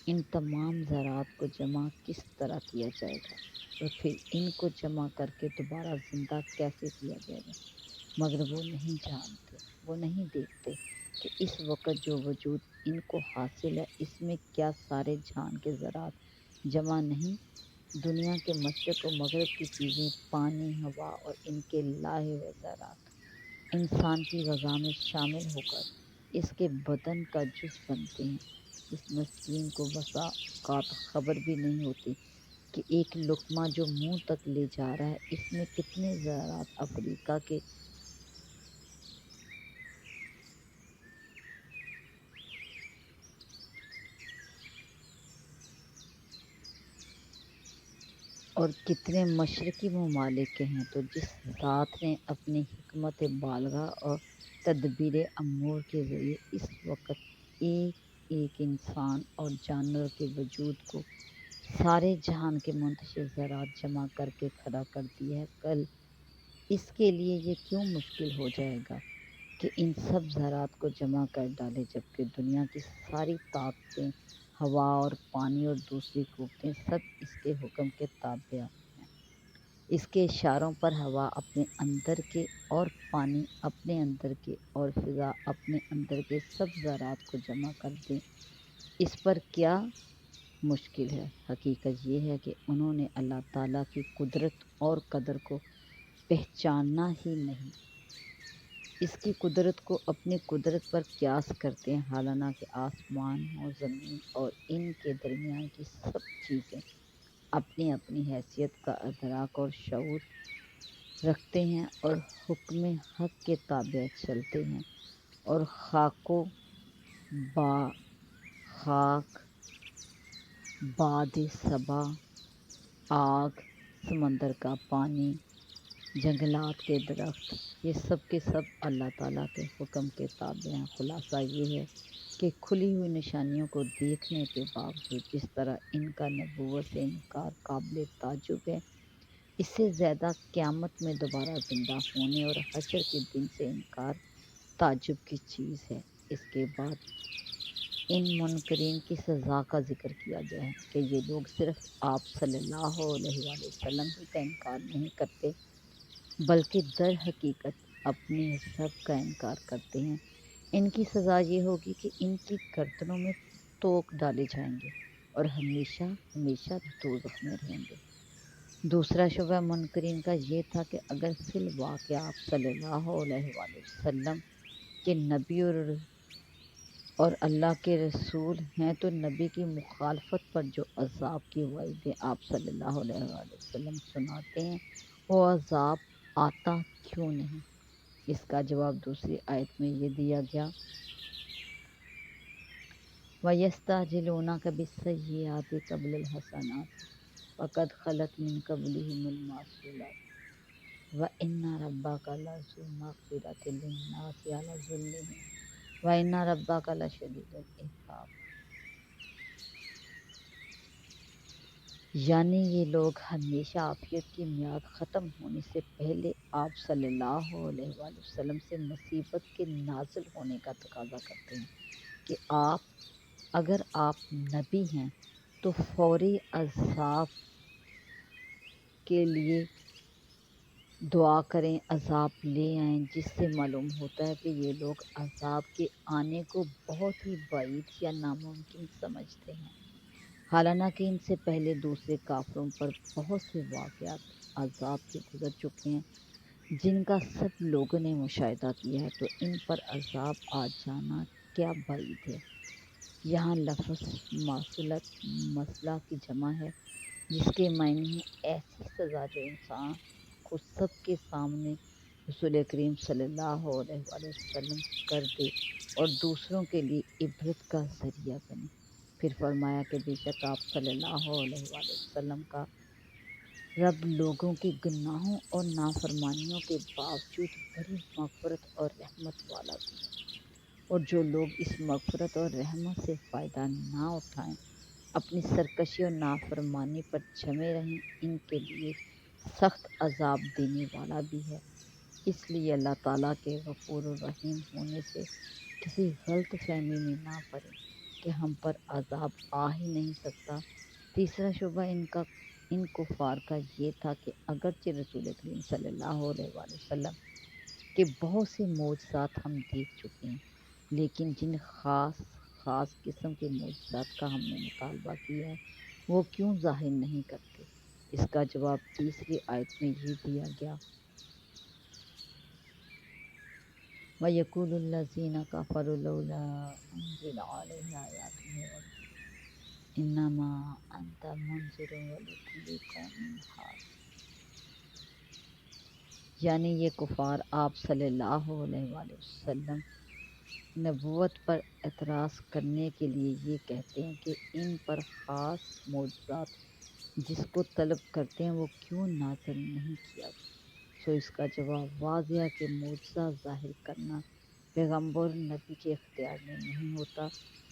ان تمام ذرات کو جمع کس طرح کیا جائے گا اور پھر ان کو جمع کر کے دوبارہ زندہ کیسے کیا جائے گا، مگر وہ نہیں جانتے، وہ نہیں دیکھتے کہ اس وقت جو وجود ان کو حاصل ہے اس میں کیا سارے جہان کے ذرات جمع نہیں، دنیا کے مشرق و مغرب کی چیزیں، پانی، ہوا اور ان کے لائے ہوئے ذرات انسان کی غذا میں شامل ہو کر اس کے بدن کا جز بنتے ہیں۔ اس مسکین کو بسا اوقات خبر بھی نہیں ہوتی کہ ایک لقمہ جو منہ تک لے جا رہا ہے اس میں کتنے ذرات افریقہ کے اور کتنے مشرقی ممالک کے ہیں۔ تو جس ذات نے اپنی حکمت بالغہ اور تدبیر امور کے ذریعے اس وقت ایک ایک انسان اور جانور کے وجود کو سارے جہان کے منتشر ذرات جمع کر کے کھڑا کر دیا ہے، کل اس کے لیے یہ کیوں مشکل ہو جائے گا کہ ان سب ذرات کو جمع کر ڈالے، جبکہ دنیا کی ساری طاقتیں، ہوا اور پانی اور دوسری قوتیں سب اس کے حکم کے تابع ہیں۔ اس کے اشاروں پر ہوا اپنے اندر کے اور پانی اپنے اندر کے اور فضا اپنے اندر کے سب ذرات کو جمع کر دیں، اس پر کیا مشکل ہے؟ حقیقت یہ ہے کہ انہوں نے اللہ تعالیٰ کی قدرت اور قدر کو پہچاننا ہی نہیں، اس کی قدرت کو اپنی قدرت پر قیاس کرتے ہیں، حالانکہ آسمان اور زمین اور ان کے درمیان کی سب چیزیں اپنی اپنی حیثیت کا ادراک اور شعور رکھتے ہیں اور حکم حق کے تابع چلتے ہیں، اور خاک، باد صبا، آگ، سمندر کا پانی، جنگلات کے درخت، یہ سب کے سب اللہ تعالیٰ کے حکم کے تابع ہیں۔ خلاصہ یہ ہے کہ کھلی ہوئی نشانیوں کو دیکھنے کے باوجود جس طرح ان کا نبوت سے انکار قابل تعجب ہے، اس سے زیادہ قیامت میں دوبارہ زندہ ہونے اور حشر کے دن سے انکار تعجب کی چیز ہے۔ اس کے بعد ان منکرین کی سزا کا ذکر کیا گیا ہے کہ یہ لوگ صرف آپ صلی اللہ علیہ وآلہ وسلم ہی کا انکار نہیں کرتے بلکہ در حقیقت اپنے رب کا انکار کرتے ہیں۔ ان کی سزا یہ ہوگی کہ ان کی گردنوں میں توق ڈالے جائیں گے اور ہمیشہ ہمیشہ دوزخ میں رہیں گے۔ دوسرا شبہ منکرین کا یہ تھا کہ اگر فی الواقع آپ صلی اللہ علیہ وآلہ وسلم کے نبی اور اللہ کے رسول ہیں تو نبی کی مخالفت پر جو عذاب کی وعیدیں آپ صلی اللہ علیہ وآلہ وسلم سناتے ہیں وہ عذاب آتا کیوں نہیں؟ اس کا جواب دوسری آیت میں یہ دیا گیا، وَيَسْتَعْجِلُونَكَ بِالسَّيِّئَّاتِ قَبْلَ الْحَسَنَاتِ وَقَدْ خَلَتْ مِن قَبْلِهِمُ الْمَثُلَاتُ۔ وَإِنَّ رَبَّكَ لَذُو مَغْفِرَةٍ لِلنَّاسِ عَلَى ظُلْمِهِمْ وَإِنَّ رَبَّكَ لَشَدِيدُ الْعِقَابِ۔ یعنی یہ لوگ ہمیشہ عافیت کی میعاد ختم ہونے سے پہلے آپ صلی اللہ علیہ وآلہ وسلم سے مصیبت کے نازل ہونے کا تقاضا کرتے ہیں کہ اگر آپ نبی ہیں تو فوری عذاب کے لیے دعا کریں، عذاب لے آئیں، جس سے معلوم ہوتا ہے کہ یہ لوگ عذاب کے آنے کو بہت ہی بعید یا ناممکن سمجھتے ہیں، حالانکہ ان سے پہلے دوسرے کافروں پر بہت سے واقعات عذاب کے گزر چکے ہیں جن کا سب لوگوں نے مشاہدہ کیا ہے، تو ان پر عذاب آ جانا کیا بعید ہے۔ یہاں لفظ ماصلت مسئلہ کی جمع ہے، جس کے معنی ہے ایسی سزا جو انسان کو سب کے سامنے رسول کریم صلی اللہ علیہ وآلہ وسلم کر دے اور دوسروں کے لیے عبرت کا ذریعہ بنے۔ پھر فرمایا کہ بے شک آپ صلی اللہ علیہ وآلہ وسلم کا رب لوگوں کے گناہوں اور نافرمانیوں کے باوجود بڑی مغفرت اور رحمت والا بھی ہے، اور جو لوگ اس مغفرت اور رحمت سے فائدہ نہ اٹھائیں، اپنی سرکشی اور نافرمانی پر جمے رہیں، ان کے لیے سخت عذاب دینے والا بھی ہے۔ اس لیے اللہ تعالیٰ کے غفور الرحیم ہونے سے کسی غلط فہمی میں نہ پڑیں کہ ہم پر عذاب آ ہی نہیں سکتا۔ تیسرا شبہ ان کفار کا یہ تھا کہ اگرچہ رسول کریم صلی اللہ علیہ وآلہ وسلم کے بہت سے معجزات ہم دیکھ چکے ہیں، لیکن جن خاص قسم کے معجزات کا ہم نے مطالبہ کیا ہے وہ کیوں ظاہر نہیں کرتے؟ اس کا جواب تیسری آیت میں یہ دیا گیا، وَيَقُولُ الَّذِينَ كَفَرُوا لَوْلَا أُنزِلَ عَلَيْهِ آيَاتٌ مِّن رَّبِّهِ إِنَّمَا أَنتَ مُنذِرٌ وَلِكُلِّ قَوْمٍ حَادٍ۔ یعنی یہ کفار آپ صلی اللہ علیہ وآلہ وسلم نبوت پر اعتراض کرنے کے لیے یہ کہتے ہیں کہ ان پر خاص معجزات جس کو طلب کرتے ہیں وہ کیوں نازل نہیں کیا گیا۔ سو اس کا جواب واضح ہے کہ معجزہ ظاہر کرنا پیغمبر نبی کے اختیار میں نہیں ہوتا،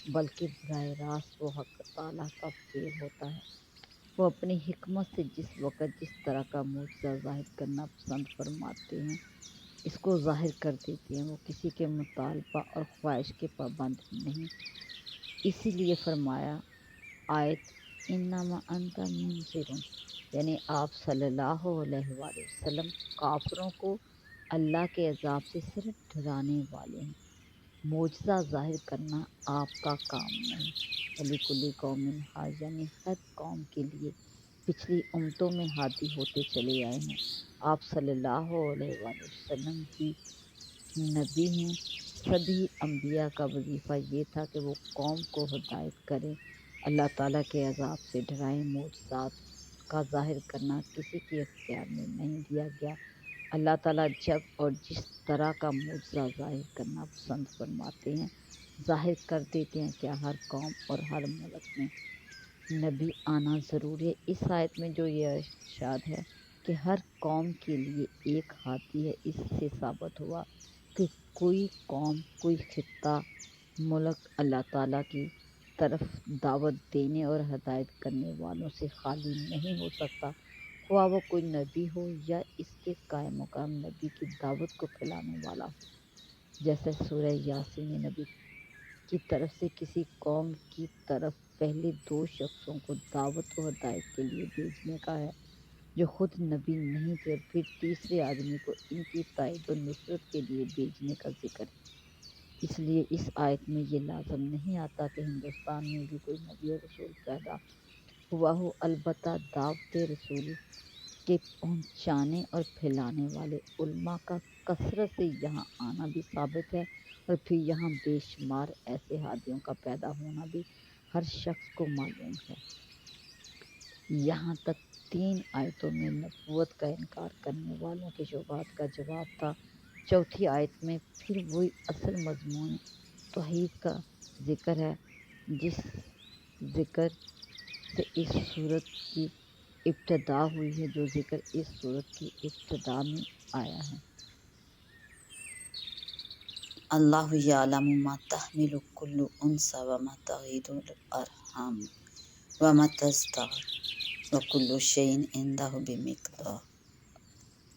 بلکہ براہ راست وہ حق تعالیٰ کا فعل ہوتا ہے۔ وہ اپنی حکمت سے جس وقت جس طرح کا معجزہ ظاہر کرنا پسند فرماتے ہیں اس کو ظاہر کر دیتے ہیں، وہ کسی کے مطالبہ اور خواہش کے پابند نہیں۔ اسی لیے فرمایا آیت انما انت منذر، یعنی آپ صلی اللہ علیہ وآلہ وسلم کافروں کو اللہ کے عذاب سے صرف ڈرانے والے ہیں، معجزہ ظاہر کرنا آپ کا کام نہیں۔ وَلِكُلِّ قَوْمٍ حَادٍ، یعنی ہر قوم کے لیے پچھلی امتوں میں ہادی ہوتے چلے آئے ہیں، آپ صلی اللہ علیہ وآلہ وسلم بھی نبی ہیں۔ سبھی انبیاء کا وظیفہ یہ تھا کہ وہ قوم کو ہدایت کریں، اللہ تعالیٰ کے عذاب سے ڈرائیں۔ معجزات کا ظاہر کرنا کسی کے اختیار میں نہیں دیا گیا۔ اللہ تعالیٰ جب اور جس طرح کا معجزہ ظاہر کرنا پسند فرماتے ہیں ظاہر کر دیتے ہیں۔ کیا ہر قوم اور ہر ملک میں نبی آنا ضروری ہے؟ اس آیت میں جو یہ ارشاد ہے کہ ہر قوم کے لیے ایک ہادی ہے، اس سے ثابت ہوا کہ کوئی قوم، کوئی خطہ، ملک اللہ تعالیٰ کی طرف دعوت دینے اور ہدایت کرنے والوں سے خالی نہیں ہو سکتا، خواہ وہ کوئی نبی ہو یا اس کے قائم مقام نبی کی دعوت کو پھیلانے والا ہو۔ جیسے سورہ یاسین میں نبی کی طرف سے کسی قوم کی طرف پہلے 2 شخصوں کو دعوت و ہدایت کے لیے بھیجنے کا ہے جو خود نبی نہیں تھے، اور پھر تیسرے آدمی کو ان کی تائید و نصرت کے لیے بھیجنے کا ذکر ہے۔ اس لیے اس آیت میں یہ لازم نہیں آتا کہ ہندوستان میں بھی کوئی نبی اور رسول پیدا ہوا ہو، البتہ دعوت رسول کے پہنچانے اور پھیلانے والے علماء کا کثرت سے یہاں آنا بھی ثابت ہے، اور پھر یہاں بے شمار ایسے ہادیوں کا پیدا ہونا بھی ہر شخص کو معلوم ہے۔ یہاں تک 3 آیتوں میں نبوت کا انکار کرنے والوں کے شبہات کا جواب تھا۔ چوتھی آیت میں پھر وہی اصل مضمون توحید کا ذکر ہے، جس ذکر سے اس صورت کی ابتدا ہوئی ہے، جو ذکر اس صورت کی ابتدا میں آیا ہے۔ اللہ یعلم ما تحمل کل انثی وما تغیض الارحام وما تزداد وکل شیء عندہ بمقدار۔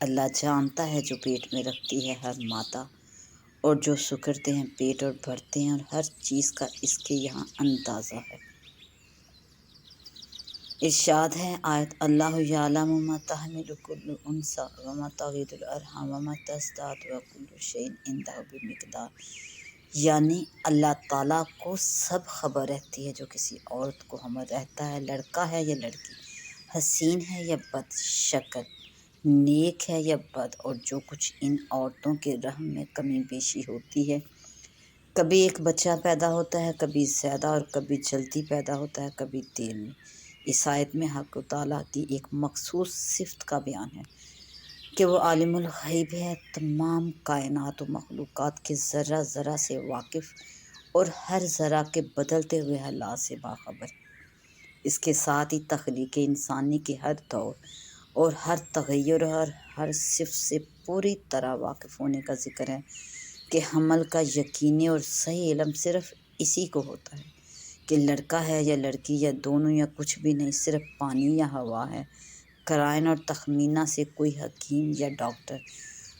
اللہ جانتا ہے جو پیٹ میں رکھتی ہے ہر مادہ، اور جو سکڑتے ہیں پیٹ اور بڑھتے ہیں، اور ہر چیز کا اس کے یہاں اندازہ ہے۔ ارشاد ہے آیت اللہ یعلم ما تحمل کل انثی وما تغیض الارحام وما تزداد وکل شیء عندہ بمقدار، یعنی اللہ تعالیٰ کو سب خبر رہتی ہے جو کسی عورت کو حمل رہتا ہے، لڑکا ہے یا لڑکی، حسین ہے یا بد شکل، نیک ہے یا بد، اور جو کچھ ان عورتوں کے رحم میں کمی بیشی ہوتی ہے۔ کبھی ایک بچہ پیدا ہوتا ہے، کبھی زیادہ اور کبھی جلدی پیدا ہوتا ہے، کبھی دیر میں۔ اس آیت میں حق تعالیٰ کی ایک مخصوص صفت کا بیان ہے کہ وہ عالم الغیب ہے، تمام کائنات و مخلوقات کے ذرہ ذرہ سے واقف اور ہر ذرہ کے بدلتے ہوئے حالات سے باخبر ہے۔ اس کے ساتھ ہی تخلیق انسانی کے ہر دور اور ہر تغیر اور ہر صفت سے پوری طرح واقف ہونے کا ذکر ہے کہ حمل کا یقینی اور صحیح علم صرف اسی کو ہوتا ہے کہ لڑکا ہے یا لڑکی، یا دونوں، یا کچھ بھی نہیں، صرف پانی یا ہوا ہے۔ قرائن اور تخمینہ سے کوئی حکیم یا ڈاکٹر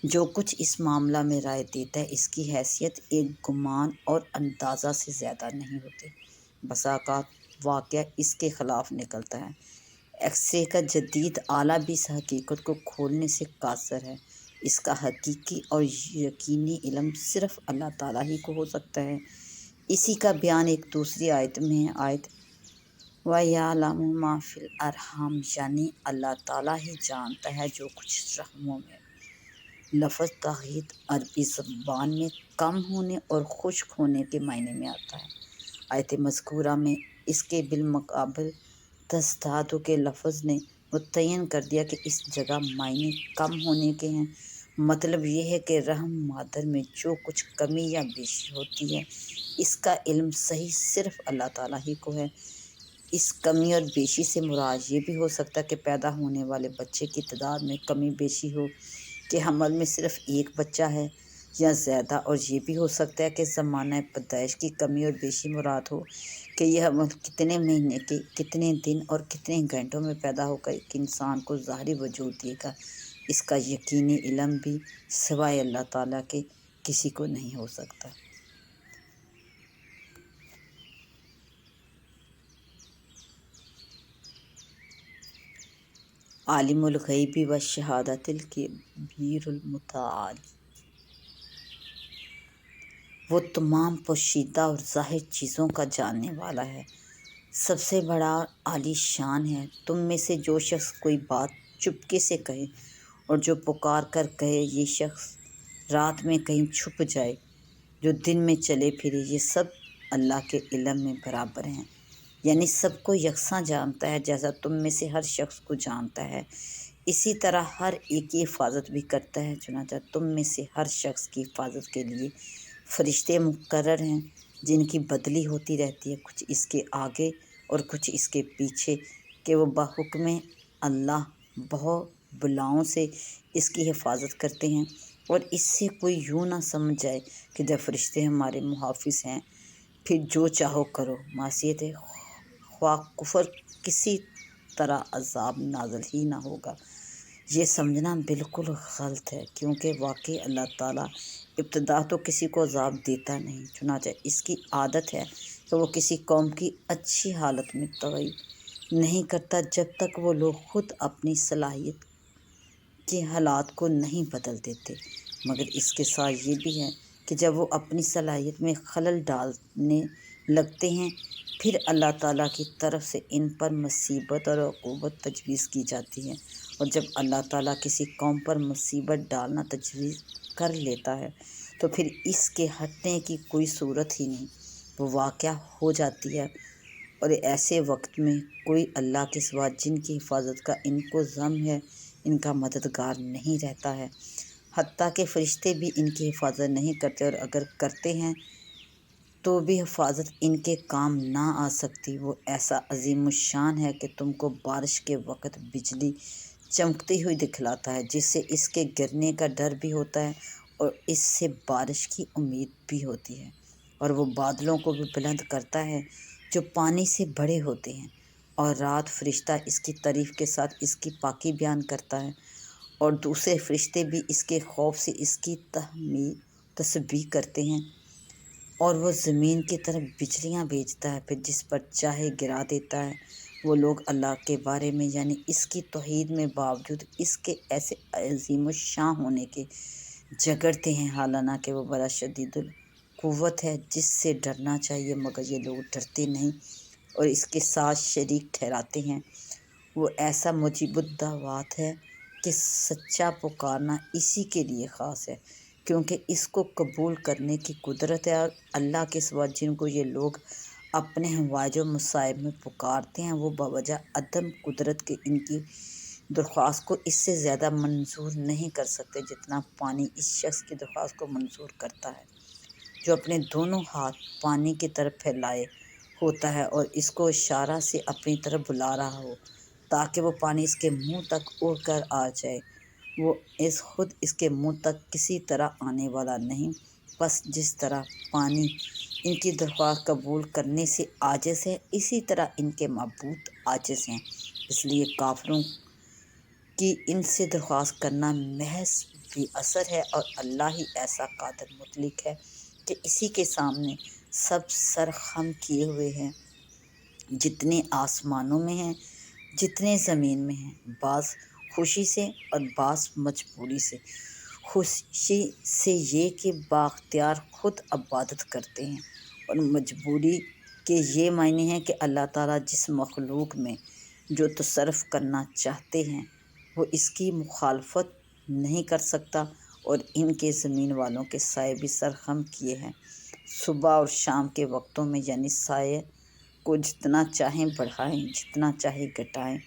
جو کچھ اس معاملہ میں رائے دیتا ہے، اس کی حیثیت ایک گمان اور اندازہ سے زیادہ نہیں ہوتی۔ بسا اوقات واقعہ اس کے خلاف نکلتا ہے۔ ایکس رے کا جدید آلہ بھی اس حقیقت کو کھولنے سے قاصر ہے۔ اس کا حقیقی اور یقینی علم صرف اللہ تعالیٰ ہی کو ہو سکتا ہے۔ اسی کا بیان ایک دوسری آیت میں ہے، آیت وَيَعْلَمُ مَا فِي الْأَرْحَامِ، یعنی اللہ تعالیٰ ہی جانتا ہے جو کچھ رحموں میں۔ لفظ تغیض عربی زبان میں کم ہونے اور خشک ہونے کے معنی میں آتا ہے۔ آیت مذکورہ میں اس کے بالمقابل تزداد کے لفظ نے متعین کر دیا کہ اس جگہ معنی کم ہونے کے ہیں۔ مطلب یہ ہے کہ رحم مادر میں جو کچھ کمی یا بیشی ہوتی ہے، اس کا علم صحیح صرف اللہ تعالیٰ ہی کو ہے۔ اس کمی اور بیشی سے مراد یہ بھی ہو سکتا ہے کہ پیدا ہونے والے بچے کی تعداد میں کمی بیشی ہو، کہ حمل میں صرف ایک بچہ ہے یا زیادہ، اور یہ بھی ہو سکتا ہے کہ زمانہ پیدائش کی کمی اور بیشی مراد ہو، کہ یہ حمل کتنے مہینے کے، کتنے دن اور کتنے گھنٹوں میں پیدا ہو کر ایک انسان کو ظاہری وجود دے گا۔ اس کا یقینی علم بھی سوائے اللہ تعالیٰ کے کسی کو نہیں ہو سکتا۔ عالم الغیب والشہادۃ الکبیر المتعال، وہ تمام پوشیدہ اور ظاہر چیزوں کا جاننے والا ہے، سب سے بڑا اور عالی شان ہے۔ تم میں سے جو شخص کوئی بات چپکے سے کہے اور جو پکار کر کہے، یہ شخص رات میں کہیں چھپ جائے، جو دن میں چلے پھرے، یہ سب اللہ کے علم میں برابر ہیں، یعنی سب کو یکساں جانتا ہے، جیسا تم میں سے ہر شخص کو جانتا ہے، اسی طرح ہر ایک کی حفاظت بھی کرتا ہے۔ چنانچہ تم میں سے ہر شخص کی حفاظت کے لیے فرشتے مقرر ہیں، جن کی بدلی ہوتی رہتی ہے، کچھ اس کے آگے اور کچھ اس کے پیچھے، کہ وہ بحکم اللہ بہو بلاؤں سے اس کی حفاظت کرتے ہیں۔ اور اس سے کوئی یوں نہ سمجھ جائے کہ جب فرشتے ہمارے محافظ ہیں پھر جو چاہو کرو، معصیت خواہ کفر، کسی طرح عذاب نازل ہی نہ ہوگا۔ یہ سمجھنا بالکل غلط ہے، کیونکہ واقعی اللہ تعالیٰ ابتدا تو کسی کو عذاب دیتا نہیں، چنانچہ اس کی عادت ہے کہ وہ کسی قوم کی اچھی حالت میں تغیر نہیں کرتا جب تک وہ لوگ خود اپنی صلاحیت کے حالات کو نہیں بدل دیتے، مگر اس کے ساتھ یہ بھی ہے کہ جب وہ اپنی صلاحیت میں خلل ڈالنے لگتے ہیں، پھر اللہ تعالیٰ کی طرف سے ان پر مصیبت اور عقوبت تجویز کی جاتی ہے۔ اور جب اللہ تعالیٰ کسی قوم پر مصیبت ڈالنا تجویز کر لیتا ہے تو پھر اس کے ہٹنے کی کوئی صورت ہی نہیں، وہ واقعہ ہو جاتی ہے۔ اور ایسے وقت میں کوئی اللہ کے سوا جن کی حفاظت کا ان کو ذم ہے، ان کا مددگار نہیں رہتا ہے، حتیٰ کہ فرشتے بھی ان کی حفاظت نہیں کرتے، اور اگر کرتے ہیں تو بھی حفاظت ان کے کام نہ آ سکتی۔ وہ ایسا عظیم الشان ہے کہ تم کو بارش کے وقت بجلی چمکتی ہوئی دکھلاتا ہے، جس سے اس کے گرنے کا ڈر بھی ہوتا ہے اور اس سے بارش کی امید بھی ہوتی ہے۔ اور وہ بادلوں کو بھی بلند کرتا ہے جو پانی سے بڑے ہوتے ہیں، اور رات فرشتہ اس کی تعریف کے ساتھ اس کی پاکی بیان کرتا ہے، اور دوسرے فرشتے بھی اس کے خوف سے اس کی تسبیح کرتے ہیں۔ اور وہ زمین کی طرف بجلیاں بھیجتا ہے، پھر جس پر چاہے گرا دیتا ہے۔ وہ لوگ اللہ کے بارے میں یعنی اس کی توحید میں باوجود اس کے ایسے عظیم الشان ہونے کے جھگڑتے ہیں، حالانکہ وہ بڑا شدید القوت ہے جس سے ڈرنا چاہیے، مگر یہ لوگ ڈرتے نہیں اور اس کے ساتھ شریک ٹھہراتے ہیں۔ وہ ایسا مجیب الدعوات ہے کہ سچا پکارنا اسی کے لیے خاص ہے، کیونکہ اس کو قبول کرنے کی قدرت ہے، اور اللہ کے سوا جن کو یہ لوگ اپنے حوائج و مصائب میں پکارتے ہیں، وہ بوجہ عدم قدرت کے ان کی درخواست کو اس سے زیادہ منظور نہیں کر سکتے جتنا پانی اس شخص کی درخواست کو منظور کرتا ہے جو اپنے دونوں ہاتھ پانی کی طرف پھیلائے ہوتا ہے اور اس کو اشارہ سے اپنی طرف بلا رہا ہو تاکہ وہ پانی اس کے منہ تک اڑ کر آ جائے۔ وہ خود اس کے منہ تک کسی طرح آنے والا نہیں، بس جس طرح پانی ان کی درخواست قبول کرنے سے عاجز ہے، اسی طرح ان کے معبود عاجز ہیں۔ اس لیے کافروں کی ان سے درخواست کرنا محض بے اثر ہے، اور اللہ ہی ایسا قادر مطلق ہے کہ اسی کے سامنے سب سر خم کیے ہوئے ہیں، جتنے آسمانوں میں ہیں جتنے زمین میں ہیں، بعض خوشی سے اور بعض مجبوری سے۔ خوشی سے یہ کہ بااختیار خود عبادت کرتے ہیں، اور مجبوری کے یہ معنی ہے کہ اللہ تعالیٰ جس مخلوق میں جو تصرف کرنا چاہتے ہیں وہ اس کی مخالفت نہیں کر سکتا، اور ان کے زمین والوں کے سائے بھی سرخم کیے ہیں۔ صبح اور شام کے وقتوں میں یعنی سائے کو جتنا چاہیں بڑھائیں، جتنا چاہیں گھٹائیں،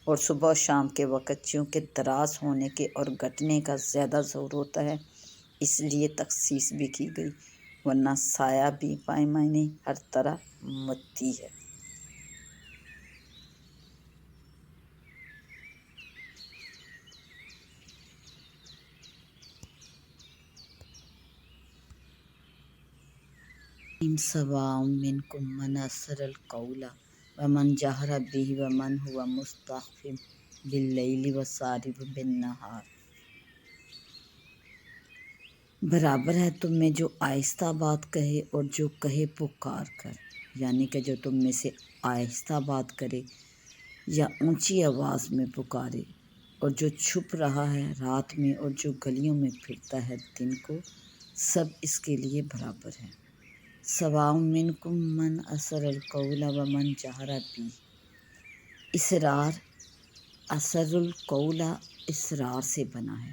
اور صبح و شام کے وقت چونکہ دراز ہونے کے اور گھٹنے کا زیادہ زور ہوتا ہے اس لیے تخصیص بھی کی گئی، ورنہ سایہ بھی معنی ہر طرح مدتی ہے۔ سواء منکم من اسر القول ومن جہر بہ ومن هو مستخف باللیل وسارب بالنہار۔ برابر ہے تم میں جو آہستہ بات کہے اور جو کہے پکار کر، یعنی کہ جو تم میں سے آہستہ بات کرے یا اونچی آواز میں پکارے، اور جو چھپ رہا ہے رات میں اور جو گلیوں میں پھرتا ہے دن کو، سب اس کے لیے برابر ہے۔ سواء منکم من اسر القول ومن جہر بہ۔ اسرار، اسر القول اسرار سے بنا ہے،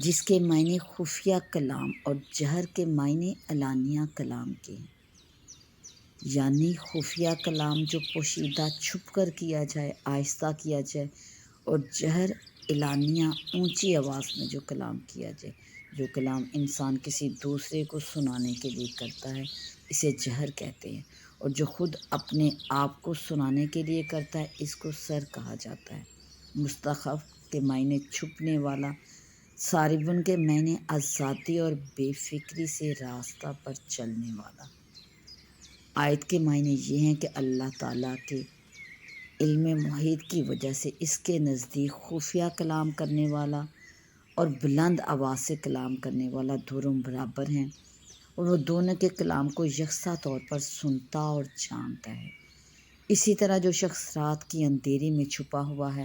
جس کے معنی خفیہ کلام اور جہر کے معنی علانیہ کلام کے ہیں، یعنی خفیہ کلام جو پوشیدہ چھپ کر کیا جائے، آہستہ کیا جائے، اور جہر اعلانیہ اونچی آواز میں جو کلام کیا جائے۔ جو کلام انسان کسی دوسرے کو سنانے کے لیے کرتا ہے اسے جہر کہتے ہیں، اور جو خود اپنے آپ کو سنانے کے لیے کرتا ہے اس کو سر کہا جاتا ہے۔ مستخف کے معنی چھپنے والا، ساربن کے معنی آزادی اور بے فکری سے راستہ پر چلنے والا۔ آیت کے معنی یہ ہیں کہ اللہ تعالیٰ کے علم محیط کی وجہ سے اس کے نزدیک خفیہ کلام کرنے والا اور بلند آواز سے کلام کرنے والا دونوں برابر ہیں، اور وہ دونوں کے کلام کو یکساں طور پر سنتا اور جانتا ہے۔ اسی طرح جو شخص رات کی اندھیری میں چھپا ہوا ہے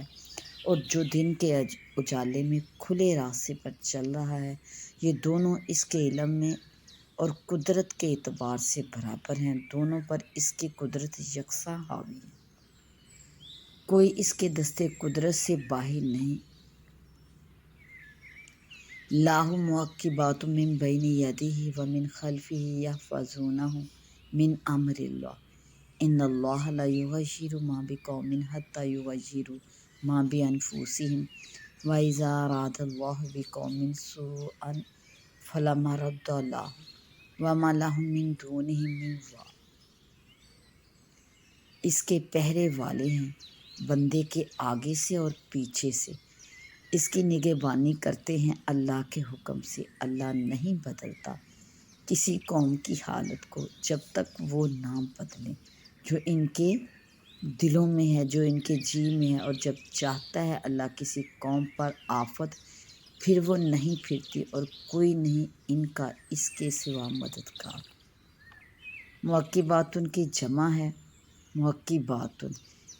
اور جو دن کے اجالے میں کھلے راستے پر چل رہا ہے، یہ دونوں اس کے علم میں اور قدرت کے اعتبار سے برابر ہیں، دونوں پر اس کی قدرت یکساں حاوی ہے، کوئی اس کے دستے قدرت سے باہر نہیں۔ لاہ معقبات من بین یدہ ومن خلفہ یحفظونہ من امر اللہ ان اللہ لا یغیر ما بقوم حتی یغیروا ما بانفسہم واذا اراد اللہ بقوم سوءا فلا مرد لہ۔ وَمَا لَهُم مِّن دُونِهِ مِّن وَاقٍ۔ اس کے پہرے والے ہیں بندے کے آگے سے اور پیچھے سے، اس کی نگہبانی کرتے ہیں اللہ کے حکم سے۔ اللہ نہیں بدلتا کسی قوم کی حالت کو جب تک وہ نہ بدلیں جو ان کے دلوں میں ہے، جو ان کے جی میں ہے، اور جب چاہتا ہے اللہ کسی قوم پر آفت، پھر وہ نہیں پھرتی اور کوئی نہیں ان کا اس کے سوا مددگار۔ معقباتن کی جمع ہے معقباتن،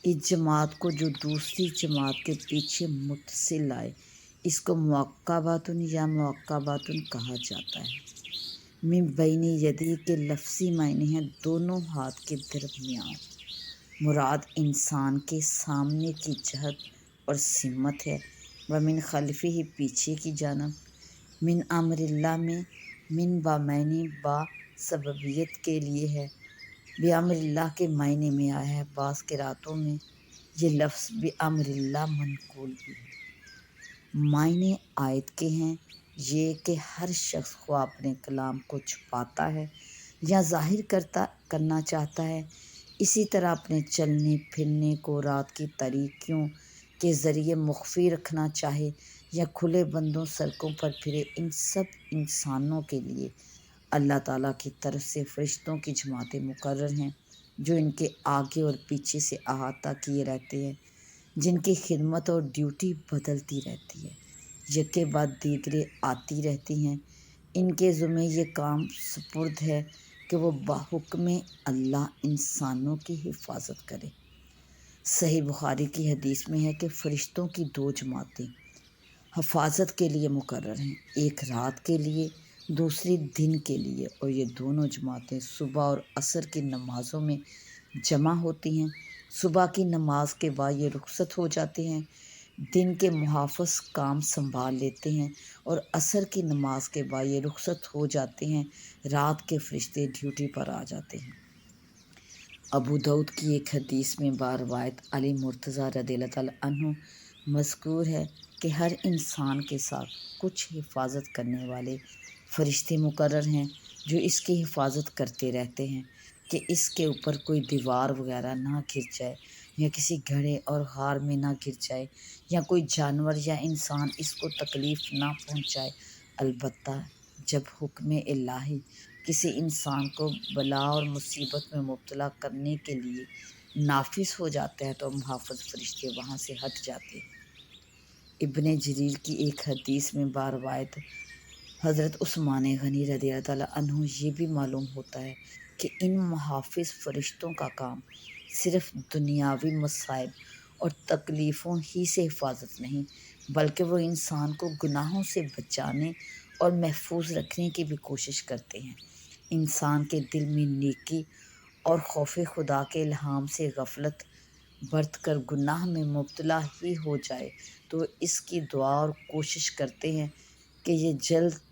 اس جماعت کو جو دوسری جماعت کے پیچھے متصل آئے، اس کو معقباتن یا معقباتن کہا جاتا ہے۔ من بین یدی کے لفظی معنی ہیں دونوں ہاتھ کے درمیان، مراد انسان کے سامنے کی جہت اور سمت ہے۔ ومن خلفہ ہی پیچھے کی جانب، من امر اللہ میں من با معنی با سببیت کے لیے ہے، بِأَمْرِ اللہ کے معنی میں آیا ہے۔ بعض قرأتوں میں یہ لفظ بِأَمْرِ اللہ منقول بھی ہے۔ معنی آیت کے ہیں یہ کہ ہر شخص خواہ اپنے کلام کو چھپاتا ہے یا ظاہر کرنا چاہتا ہے، اسی طرح اپنے چلنے پھرنے کو رات کی تاریکیوں کے ذریعے مخفی رکھنا چاہے یا کھلے بندوں سڑکوں پر پھرے، ان سب انسانوں کے لیے اللہ تعالیٰ کی طرف سے فرشتوں کی جماعتیں مقرر ہیں جو ان کے آگے اور پیچھے سے احاطہ کیے رہتے ہیں، جن کی خدمت اور ڈیوٹی بدلتی رہتی ہے، یکے بعد دیگرے آتی رہتی ہیں۔ ان کے ذمہ یہ کام سپرد ہے کہ وہ بحکم اللہ انسانوں کی حفاظت کرے۔ صحیح بخاری کی حدیث میں ہے کہ فرشتوں کی دو جماعتیں حفاظت کے لیے مقرر ہیں، ایک رات کے لیے، دوسری دن کے لیے، اور یہ دونوں جماعتیں صبح اور عصر کی نمازوں میں جمع ہوتی ہیں۔ صبح کی نماز کے بعد یہ رخصت ہو جاتے ہیں، دن کے محافظ کام سنبھال لیتے ہیں، اور عصر کی نماز کے بعد یہ رخصت ہو جاتے ہیں، رات کے فرشتے ڈیوٹی پر آ جاتے ہیں۔ ابو داؤد کی ایک حدیث میں باروایت علی مرتضیٰ رضی اللہ تعالیٰ عنہ مذکور ہے کہ ہر انسان کے ساتھ کچھ حفاظت کرنے والے فرشتے مقرر ہیں جو اس کی حفاظت کرتے رہتے ہیں کہ اس کے اوپر کوئی دیوار وغیرہ نہ گر جائے، یا کسی گڑھے اور غار میں نہ گر جائے، یا کوئی جانور یا انسان اس کو تکلیف نہ پہنچائے۔ البتہ جب حکم الہی کسی انسان کو بلا اور مصیبت میں مبتلا کرنے کے لیے نافذ ہو جاتا ہے تو محافظ فرشتے وہاں سے ہٹ جاتے ہیں۔ ابن جریر کی ایک حدیث میں باروایت حضرت عثمان غنی رضی اللہ تعالیٰ عنہ یہ بھی معلوم ہوتا ہے کہ ان محافظ فرشتوں کا کام صرف دنیاوی مصائب اور تکلیفوں ہی سے حفاظت نہیں، بلکہ وہ انسان کو گناہوں سے بچانے اور محفوظ رکھنے کی بھی کوشش کرتے ہیں۔ انسان کے دل میں نیکی اور خوف خدا کے الہام سے غفلت برت کر گناہ میں مبتلا ہی ہو جائے تو اس کی دعا اور کوشش کرتے ہیں کہ یہ جلد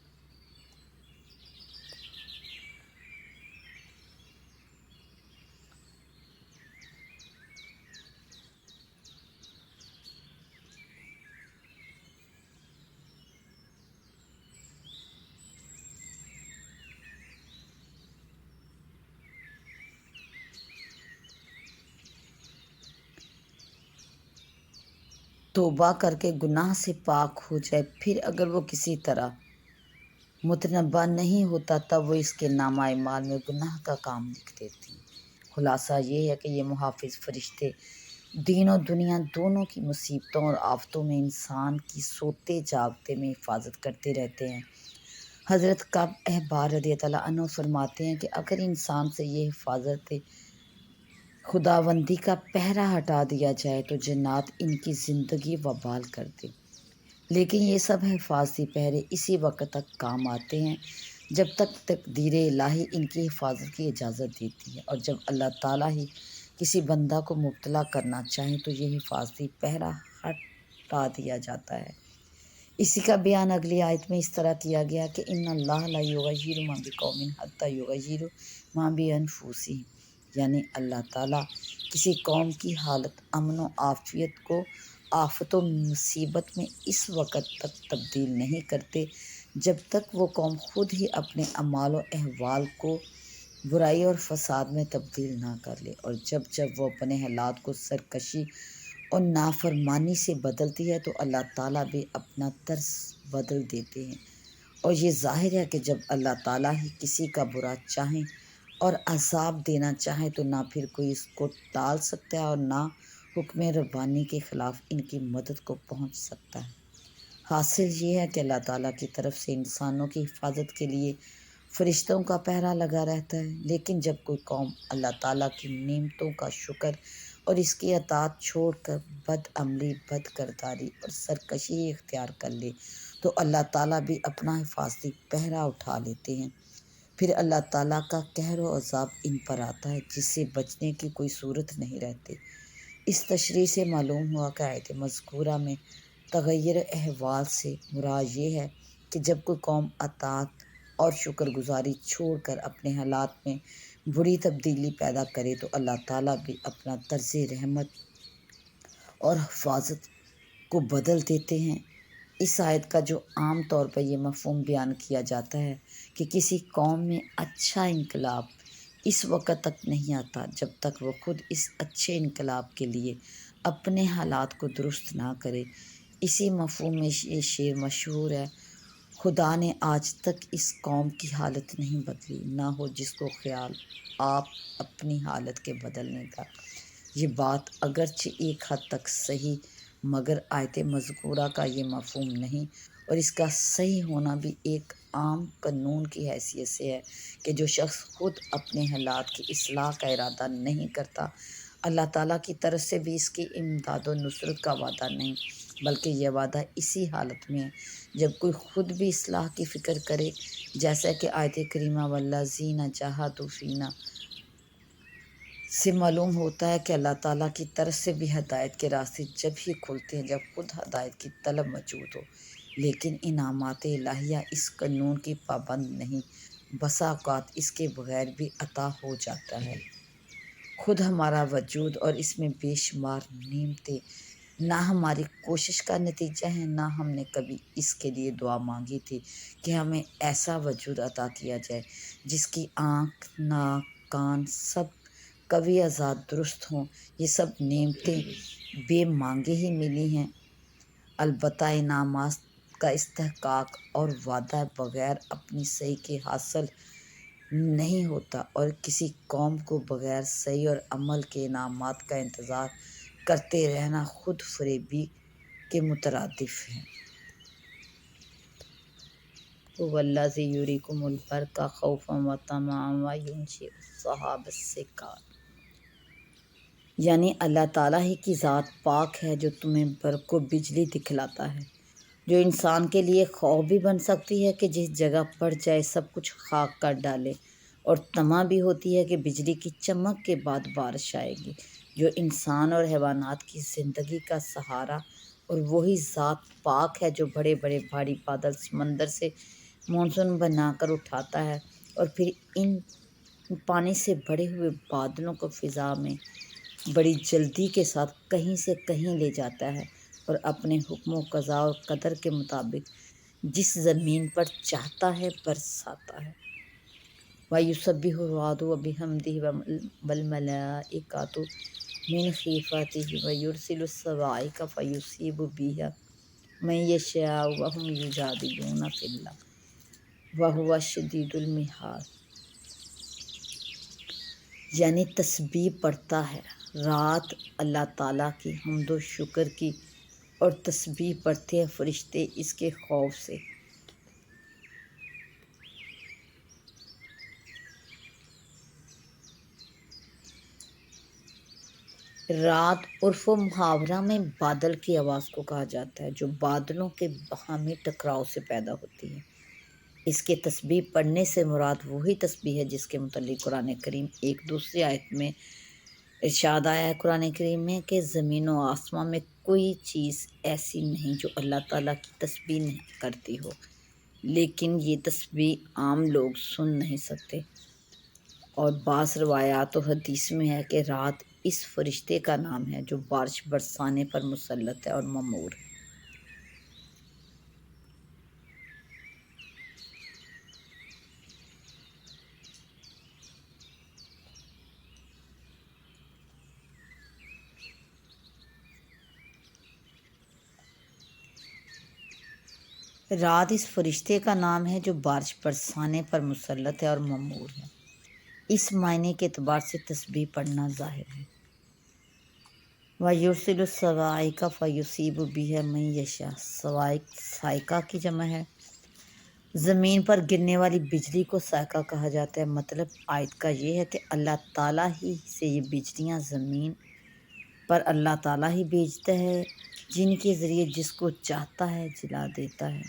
توبہ کر کے گناہ سے پاک ہو جائے۔ پھر اگر وہ کسی طرح متنبہ نہیں ہوتا تب وہ اس کے نامہ اعمال میں گناہ کا کام لکھ دیتی ہیں۔ خلاصہ یہ ہے کہ یہ محافظ فرشتے دین و دنیا دونوں کی مصیبتوں اور آفتوں میں انسان کی سوتے جاگتے میں حفاظت کرتے رہتے ہیں۔ حضرت کعب احبار رضی اللہ عنہ فرماتے ہیں کہ اگر انسان سے یہ حفاظت خداوندی کا پہرہ ہٹا دیا جائے تو جنات ان کی زندگی وبال کر دے، لیکن یہ سب حفاظتی پہرے اسی وقت تک کام آتے ہیں جب تک تقدیر الہی ان کی حفاظت کی اجازت دیتی ہے، اور جب اللہ تعالیٰ ہی کسی بندہ کو مبتلا کرنا چاہیں تو یہ حفاظتی پہرہ ہٹا دیا جاتا ہے۔ اسی کا بیان اگلی آیت میں اس طرح کیا گیا کہ ان اللہ لا یغیر ما بقوم حتی یغیروا ما بانفسہم، یعنی اللہ تعالیٰ کسی قوم کی حالت امن و عافیت کو آفت و مصیبت میں اس وقت تک تبدیل نہیں کرتے جب تک وہ قوم خود ہی اپنے اعمال و احوال کو برائی اور فساد میں تبدیل نہ کر لے، اور جب وہ اپنے حالات کو سرکشی اور نافرمانی سے بدلتی ہے تو اللہ تعالیٰ بھی اپنا طرز بدل دیتے ہیں۔ اور یہ ظاہر ہے کہ جب اللہ تعالیٰ ہی کسی کا برا چاہیں اور عذاب دینا چاہیں تو نہ پھر کوئی اس کو ٹال سکتا ہے اور نہ حکم ربانی کے خلاف ان کی مدد کو پہنچ سکتا ہے۔ حاصل یہ ہے کہ اللہ تعالیٰ کی طرف سے انسانوں کی حفاظت کے لیے فرشتوں کا پہرا لگا رہتا ہے، لیکن جب کوئی قوم اللہ تعالیٰ کی نعمتوں کا شکر اور اس کی اطاعت چھوڑ کر بد عملی، بد کرداری اور سرکشی اختیار کر لے تو اللہ تعالیٰ بھی اپنا حفاظتی پہرا اٹھا لیتے ہیں۔ پھر اللہ تعالیٰ کا قہر و عذاب ان پر آتا ہے جس سے بچنے کی کوئی صورت نہیں رہتی۔ اس تشریح سے معلوم ہوا کہ آیت مذکورہ میں تغیر احوال سے مراد یہ ہے کہ جب کوئی قوم اطاعت اور شکر گزاری چھوڑ کر اپنے حالات میں بری تبدیلی پیدا کرے تو اللہ تعالیٰ بھی اپنا طرز رحمت اور حفاظت کو بدل دیتے ہیں۔ اس آیت کا جو عام طور پر یہ مفہوم بیان کیا جاتا ہے کہ کسی قوم میں اچھا انقلاب اس وقت تک نہیں آتا جب تک وہ خود اس اچھے انقلاب کے لیے اپنے حالات کو درست نہ کرے، اسی مفہوم میں یہ شعر مشہور ہے: خدا نے آج تک اس قوم کی حالت نہیں بدلی، نہ ہو جس کو خیال آپ اپنی حالت کے بدلنے کا۔ یہ بات اگرچہ ایک حد تک صحیح مگر آیت مذکورہ کا یہ مفہوم نہیں، اور اس کا صحیح ہونا بھی ایک عام قانون کی حیثیت سے ہے کہ جو شخص خود اپنے حالات کی اصلاح کا ارادہ نہیں کرتا، اللہ تعالیٰ کی طرف سے بھی اس کی امداد و نصرت کا وعدہ نہیں، بلکہ یہ وعدہ اسی حالت میں ہے جب کوئی خود بھی اصلاح کی فکر کرے، جیسا کہ آیت کریمہ والذین جاہدوا فینا سے معلوم ہوتا ہے کہ اللہ تعالیٰ کی طرف سے بھی ہدایت کے راستے جب ہی کھلتے ہیں جب خود ہدایت کی طلب موجود ہو، لیکن انعامات الہیہ اس قانون کی پابند نہیں، بسا اوقات اس کے بغیر بھی عطا ہو جاتا ہے۔ خود ہمارا وجود اور اس میں بے شمار نعمتیں نہ ہماری کوشش کا نتیجہ ہیں، نہ ہم نے کبھی اس کے لیے دعا مانگی تھی کہ ہمیں ایسا وجود عطا کیا جائے جس کی آنکھ، ناک، کان سب قوی آزاد درست ہوں۔ یہ سب نعمتیں بے مانگے ہی ملی ہیں۔ البتہ انعامات کا استحقاق اور وعدہ بغیر اپنی صحیح کے حاصل نہیں ہوتا، اور کسی قوم کو بغیر صحیح اور عمل کے انعامات کا انتظار کرتے رہنا خود فریبی کے مترادف ہے۔ هو الذی یریکم البرق خوفا وطمعا وینشئ السحاب الثقال، یعنی اللہ تعالیٰ ہی کی ذات پاک ہے جو تمہیں برق و بجلی دکھلاتا ہے، جو انسان کے لیے خوف بھی بن سکتی ہے کہ جس جگہ پڑ جائے سب کچھ خاک کر ڈالے، اور طمع بھی ہوتی ہے کہ بجلی کی چمک کے بعد بارش آئے گی، جو انسان اور حیوانات کی زندگی کا سہارا، اور وہی ذات پاک ہے جو بڑے بڑے بھاری بادل سمندر سے مانسون بنا کر اٹھاتا ہے اور پھر ان پانی سے بھرے ہوئے بادلوں کو فضا میں بڑی جلدی کے ساتھ کہیں سے کہیں لے جاتا ہے اور اپنے حکم و قضاء اور قدر کے مطابق جس زمین پر چاہتا ہے برساتا ہے۔ وَيُسَبِّحُ الرَّعْدُ وَبِحَمْدِهِ وَالْمَلَائِكَةُ مِنْ خِیفَتِهِ وَيُرْسِلُ الصَّوَاعِقَ فَیُصِیبُ بِهَا مَن یَشَاءُ وَهُمْ یُجَادِلُونَ فِی اللَّهِ وَهُوَ شَدِیدُ الْمِحَالِ، یعنی تسبیح پڑھتا ہے رات اللہ تعالیٰ کی حمد و شکر کی، اور تسبیح پڑھتے ہیں فرشتے اس کے خوف سے۔ رات عرف و محاورہ میں بادل کی آواز کو کہا جاتا ہے جو بادلوں کے باہمی ٹکراؤ سے پیدا ہوتی ہے۔ اس کے تسبیح پڑھنے سے مراد وہی تسبیح ہے جس کے متعلق قرآن کریم ایک دوسری آیت میں ارشاد آیا ہے قرآن کریم میں کہ زمین و آسمان میں کوئی چیز ایسی نہیں جو اللہ تعالیٰ کی تسبیح نہیں کرتی ہو، لیکن یہ تسبیح عام لوگ سن نہیں سکتے۔ اور بعض روایات و حدیث میں ہے کہ رات اس فرشتے کا نام ہے جو بارش برسانے پر مسلط ہے اور مأمور ہے۔ رات اس فرشتے کا نام ہے جو بارش برسانے پر مسلط ہے اور مأمور ہے۔ اس معنی کے اعتبار سے تسبیح پڑھنا ظاہر ہے۔ وَيُرْسِلُ الصَّوَاعِقَ فَيُصِيبُ بِهَا مَن يَشَاءُ۔ صواعق صاعقہ کی جمع ہے۔ زمین پر گرنے والی بجلی کو صاعقہ کہا جاتا ہے۔ مطلب آیت کا یہ ہے کہ اللہ تعالیٰ ہی سے یہ بجلیاں زمین پر اللہ تعالیٰ ہی بھیجتا ہے، جن کے ذریعے جس کو چاہتا ہے جلا دیتا ہے۔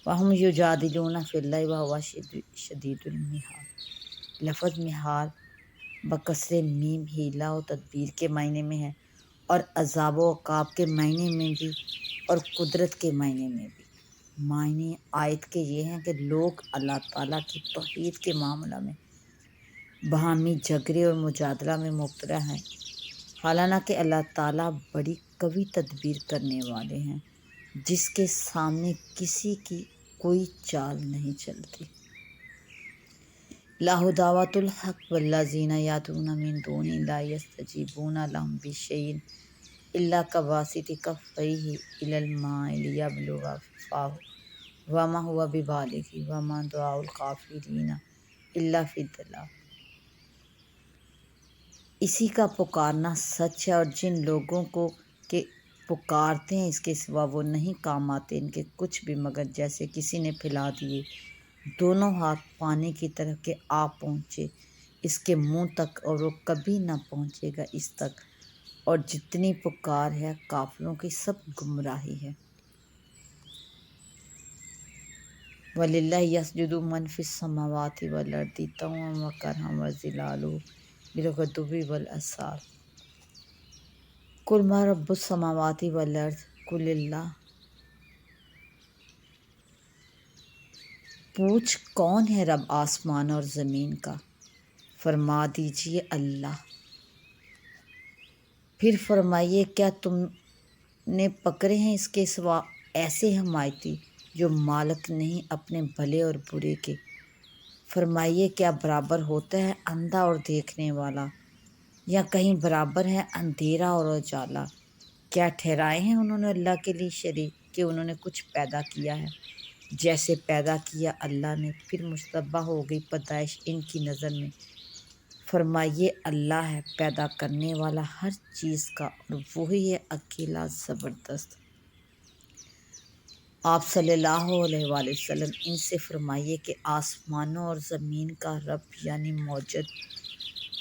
وَهُمْ يُجَادِلُونَ فِي اللَّهِ وَهُوَ شَدِيدُ الْمِحَالِ۔ لفظ محال بکسر میم حیلہ و تدبیر کے معنی میں ہے، اور عذاب و عقاب کے معنی میں بھی اور قدرت کے معنی میں بھی۔ معنی آیت کے یہ ہیں کہ لوگ اللہ تعالیٰ کی توحید کے معاملہ میں باہمی جھگڑے اور مجادلہ میں مبتلا ہیں، حالانکہ اللہ تعالیٰ بڑی قوی تدبیر کرنے والے ہیں جس کے سامنے کسی کی کوئی چال نہیں چلتی۔ لَهُ دعوۃ الحق والذین یدعون من دونہ لا یستجیبون لهم بشیء الا کباسط کفیہ الی الماء لیبلغ فاہ وما هو ببالغہ وما دعاء الکافرین الا فی ضلال۔ اسی کا پکارنا سچ ہے، اور جن لوگوں کو کہ پکارتے ہیں اس کے سوا وہ نہیں کام آتے ان کے کچھ بھی، مگر جیسے کسی نے پھیلا دیے دونوں ہاتھ پانی کی طرف کہ آ پہنچے اس کے منہ تک، اور وہ کبھی نہ پہنچے گا اس تک، اور جتنی پکار ہے کافروں کی سب گمراہی ہے۔ وَلِلَّهِ يَسْجُدُ مَن فِي السَّمَاوَاتِ وَالْأَرْضِ طَوْعًا وَكَرْهًا وَظِلَالُهُم بِالْغُدُوِّ وَالْآصَالِ۔ قُلْ مَن رَّبُّ السَّمَاوَاتِ وَالْأَرْضِ قُلِ اللَّهُ۔ پوچھ کون ہے رب آسمان اور زمین کا؟ فرما دیجئے اللہ۔ پھر فرمائیے کیا تم نے پکڑے ہیں اس کے سوا ایسے حمایتی جو مالک نہیں اپنے بھلے اور برے کے؟ فرمائیے کیا برابر ہوتا ہے اندھا اور دیکھنے والا، یا کہیں برابر ہے اندھیرا اور اجالا؟ کیا ٹھہرائے ہیں انہوں نے اللہ کے لیے شریک کہ انہوں نے کچھ پیدا کیا ہے؟ جیسے پیدا کیا اللہ نے، پھر مشتبہ ہو گئی پیدائش ان کی نظر میں۔ فرمائیے اللہ ہے پیدا کرنے والا ہر چیز کا، اور وہی ہے اکیلا زبردست۔ آپ صلی اللہ علیہ وآلہ وسلم ان سے فرمائیے کہ آسمانوں اور زمین کا رب یعنی موجد،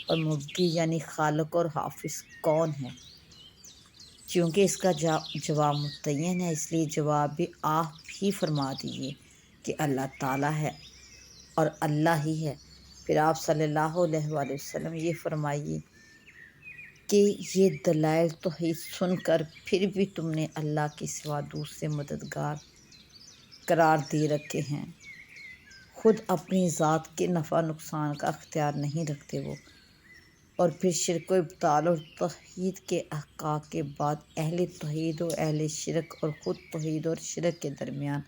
اور مبدی یعنی خالق اور حافظ کون ہے؟ چونکہ اس کا جواب متعین ہے، اس لیے جواب بھی آپ ہی فرما دیجیے کہ اللہ تعالیٰ ہے اور اللہ ہی ہے۔ پھر آپ صلی اللہ علیہ وآلہ وسلم یہ فرمائیے کہ یہ دلائل توحید سن کر پھر بھی تم نے اللہ کے سوا دوسرے مددگار قرار دے رکھے ہیں، خود اپنی ذات کے نفع نقصان کا اختیار نہیں رکھتے وہ۔ اور پھر شرک و ابطال اور توحید کے احقاق کے بعد اہل توحید و اہل شرک اور خود توحید اور شرک کے درمیان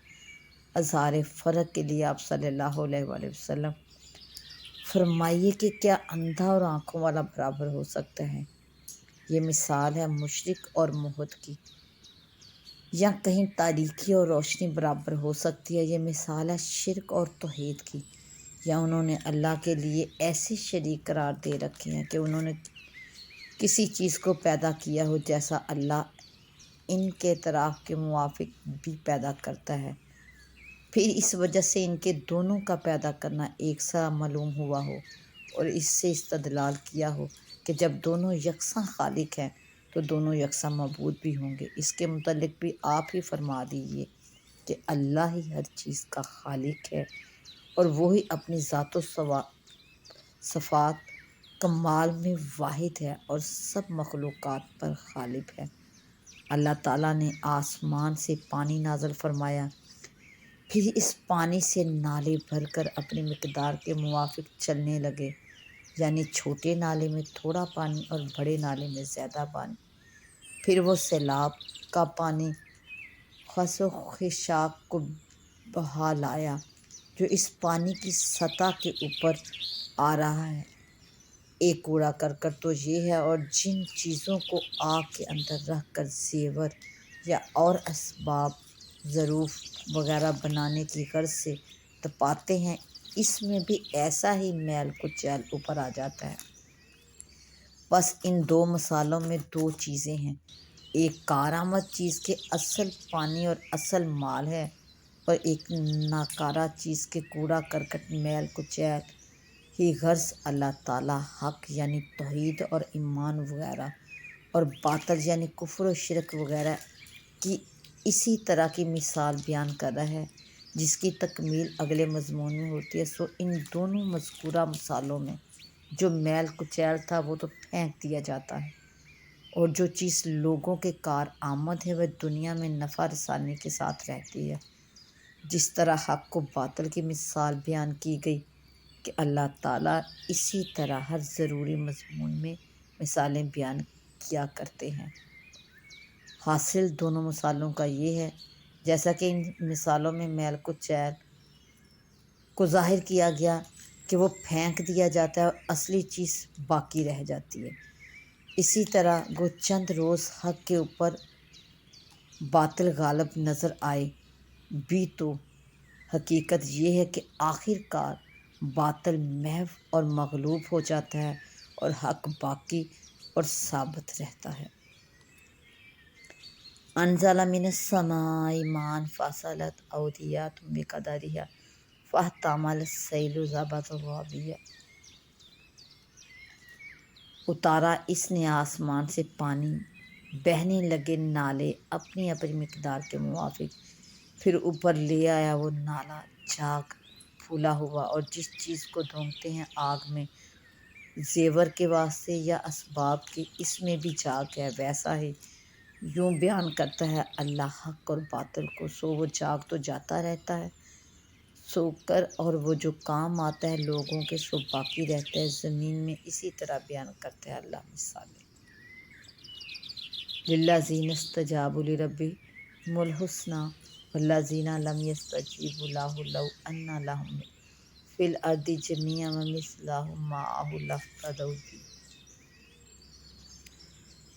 اظہار فرق کے لیے آپ صلی اللہ علیہ وآلہ وسلم فرمائیے کہ کیا اندھا اور آنکھوں والا برابر ہو سکتا ہے؟ یہ مثال ہے مشرق اور موحد کی۔ یا کہیں تاریکی اور روشنی برابر ہو سکتی ہے؟ یہ مثال ہے شرک اور توحید کی۔ یا انہوں نے اللہ کے لیے ایسے شریک قرار دے رکھے ہیں کہ انہوں نے کسی چیز کو پیدا کیا ہو جیسا اللہ ان کے اعتراف کے موافق بھی پیدا کرتا ہے، پھر اس وجہ سے ان کے دونوں کا پیدا کرنا ایک سا معلوم ہوا ہو، اور اس سے استدلال کیا ہو کہ جب دونوں یکساں خالق ہیں تو دونوں یکساں معبود بھی ہوں گے۔ اس کے متعلق بھی آپ ہی فرما دیجیے کہ اللہ ہی ہر چیز کا خالق ہے، اور وہی اپنی ذات و صفات کمال میں واحد ہے اور سب مخلوقات پر غالب ہے۔ اللہ تعالیٰ نے آسمان سے پانی نازل فرمایا، پھر اس پانی سے نالے بھر کر اپنی مقدار کے موافق چلنے لگے، یعنی چھوٹے نالے میں تھوڑا پانی اور بڑے نالے میں زیادہ پانی۔ پھر وہ سیلاب کا پانی خس و خاشاک کو بہا لایا جو اس پانی کی سطح کے اوپر آ رہا ہے۔ ایک کوڑا کرکٹ تو یہ ہے، اور جن چیزوں کو آگ کے اندر رکھ کر زیور یا اور اسباب ظروف وغیرہ بنانے کی غرض سے تپاتے ہیں، اس میں بھی ایسا ہی میل کچیل اوپر آ جاتا ہے۔ بس ان دو مثالوں میں دو چیزیں ہیں، ایک کارآمد چیز کے اصل پانی اور اصل مال ہے، اور ایک ناکارہ چیز کے کوڑا کرکٹ میل کچیل ہی۔ غرض اللہ تعالیٰ حق یعنی توحید اور ایمان وغیرہ، اور باطل یعنی کفر و شرک وغیرہ کی اسی طرح کی مثال بیان کر رہا ہے، جس کی تکمیل اگلے مضمون میں ہوتی ہے۔ سو ان دونوں مذکورہ مثالوں میں جو میل کچیل تھا وہ تو پھینک دیا جاتا ہے، اور جو چیز لوگوں کے کار آمد ہے وہ دنیا میں نفع رسانی کے ساتھ رہتی ہے۔ جس طرح حق و باطل کی مثال بیان کی گئی کہ اللہ تعالیٰ اسی طرح ہر ضروری مضمون میں مثالیں بیان کیا کرتے ہیں۔ حاصل دونوں مثالوں کا یہ ہے، جیسا کہ ان مثالوں میں میل کچیل کو ظاہر کیا گیا کہ وہ پھینک دیا جاتا ہے اور اصلی چیز باقی رہ جاتی ہے، اسی طرح گو چند روز حق کے اوپر باطل غالب نظر آئے بھی تو حقیقت یہ ہے کہ آخر کار باطل محو اور مغلوب ہو جاتا ہے اور حق باقی اور ثابت رہتا ہے۔ انزل من السماء ماء فصلت اودية بقدرها فاحتمل السیل زبدا رابیا۔ اتارا اس نے آسمان سے پانی، بہنے لگے نالے اپنی اپنی مقدار کے موافق، پھر اوپر لے آیا وہ نالا جاگ پھولا ہوا، اور جس چیز کو دھونکتے ہیں آگ میں زیور کے واسطے یا اسباب کے، اس میں بھی جاگ ہے، ویسا ہی یوں بیان کرتا ہے اللہ حق اور باطل کو۔ سو وہ جاگ تو جاتا رہتا ہے سو کر، اور وہ جو کام آتا ہے لوگوں کے سو باقی رہتا ہے زمین میں۔ اسی طرح بیان کرتا ہے اللہ مثالیں۔ للذین استجابوا لربہم الحسنی والذین لم یستجیبوا لہ لو ان لہم فی الارض جمیعا ومثلہ معہ لافتدوا بہ۔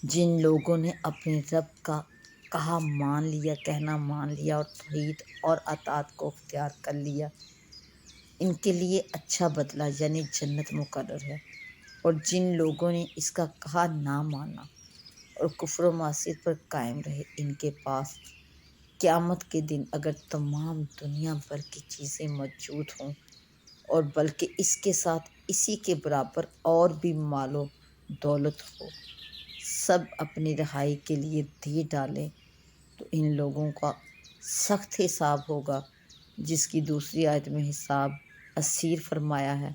جن لوگوں نے اپنے رب کا کہنا مان لیا اور توحید اور اطاعت کو اختیار کر لیا، ان کے لیے اچھا بدلہ یعنی جنت مقرر ہے۔ اور جن لوگوں نے اس کا کہا نہ مانا اور کفر و معصیت پر قائم رہے، ان کے پاس قیامت کے دن اگر تمام دنیا بھر کی چیزیں موجود ہوں، اور بلکہ اس کے ساتھ اسی کے برابر اور بھی مال و دولت ہو، سب اپنی رہائی کے لیے دے ڈالیں، تو ان لوگوں کا سخت حساب ہوگا، جس کی دوسری آیت میں حساب اسیر فرمایا ہے،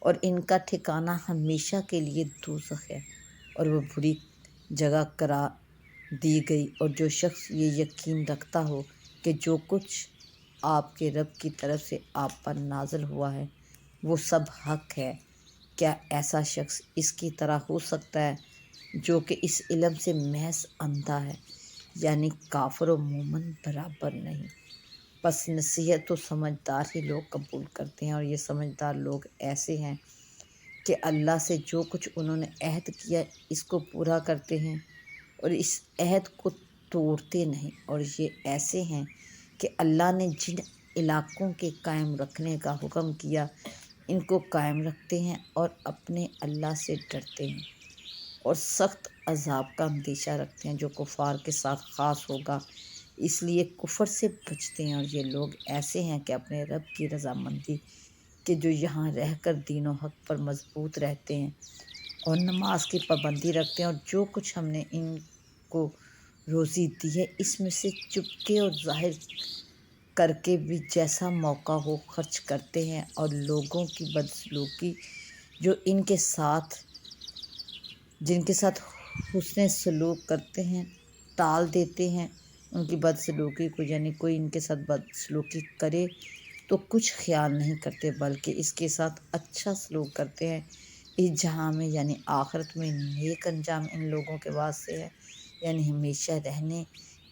اور ان کا ٹھکانہ ہمیشہ کے لیے دوزخ ہے، اور وہ بری جگہ قرار دی گئی۔ اور جو شخص یہ یقین رکھتا ہو کہ جو کچھ آپ کے رب کی طرف سے آپ پر نازل ہوا ہے وہ سب حق ہے، کیا ایسا شخص اس کی طرح ہو سکتا ہے جو کہ اس علم سے محض اندھا ہے؟ یعنی کافر و مومن برابر نہیں۔ بس نصیحت تو سمجھدار ہی لوگ قبول کرتے ہیں، اور یہ سمجھدار لوگ ایسے ہیں کہ اللہ سے جو کچھ انہوں نے عہد کیا اس کو پورا کرتے ہیں اور اس عہد کو توڑتے نہیں، اور یہ ایسے ہیں کہ اللہ نے جن علاقوں کے قائم رکھنے کا حکم کیا ان کو قائم رکھتے ہیں اور اپنے اللہ سے ڈرتے ہیں، اور سخت عذاب کا اندیشہ رکھتے ہیں جو کفار کے ساتھ خاص ہوگا، اس لیے کفر سے بچتے ہیں۔ اور یہ لوگ ایسے ہیں کہ اپنے رب کی رضامندی کہ جو یہاں رہ کر دین و حق پر مضبوط رہتے ہیں اور نماز کی پابندی رکھتے ہیں، اور جو کچھ ہم نے ان کو روزی دی ہے اس میں سے چپکے اور ظاہر کر کے بھی جیسا موقع ہو خرچ کرتے ہیں، اور لوگوں کی بدسلوکی جو جن کے ساتھ حسن سلوک کرتے ہیں ٹال دیتے ہیں ان کی بدسلوکی کو، یعنی کوئی ان کے ساتھ بدسلوکی کرے تو کچھ خیال نہیں کرتے بلکہ اس کے ساتھ اچھا سلوک کرتے ہیں۔ اس جہاں میں یعنی آخرت میں نیک انجام ان لوگوں کے واسطے ہے، یعنی ہمیشہ رہنے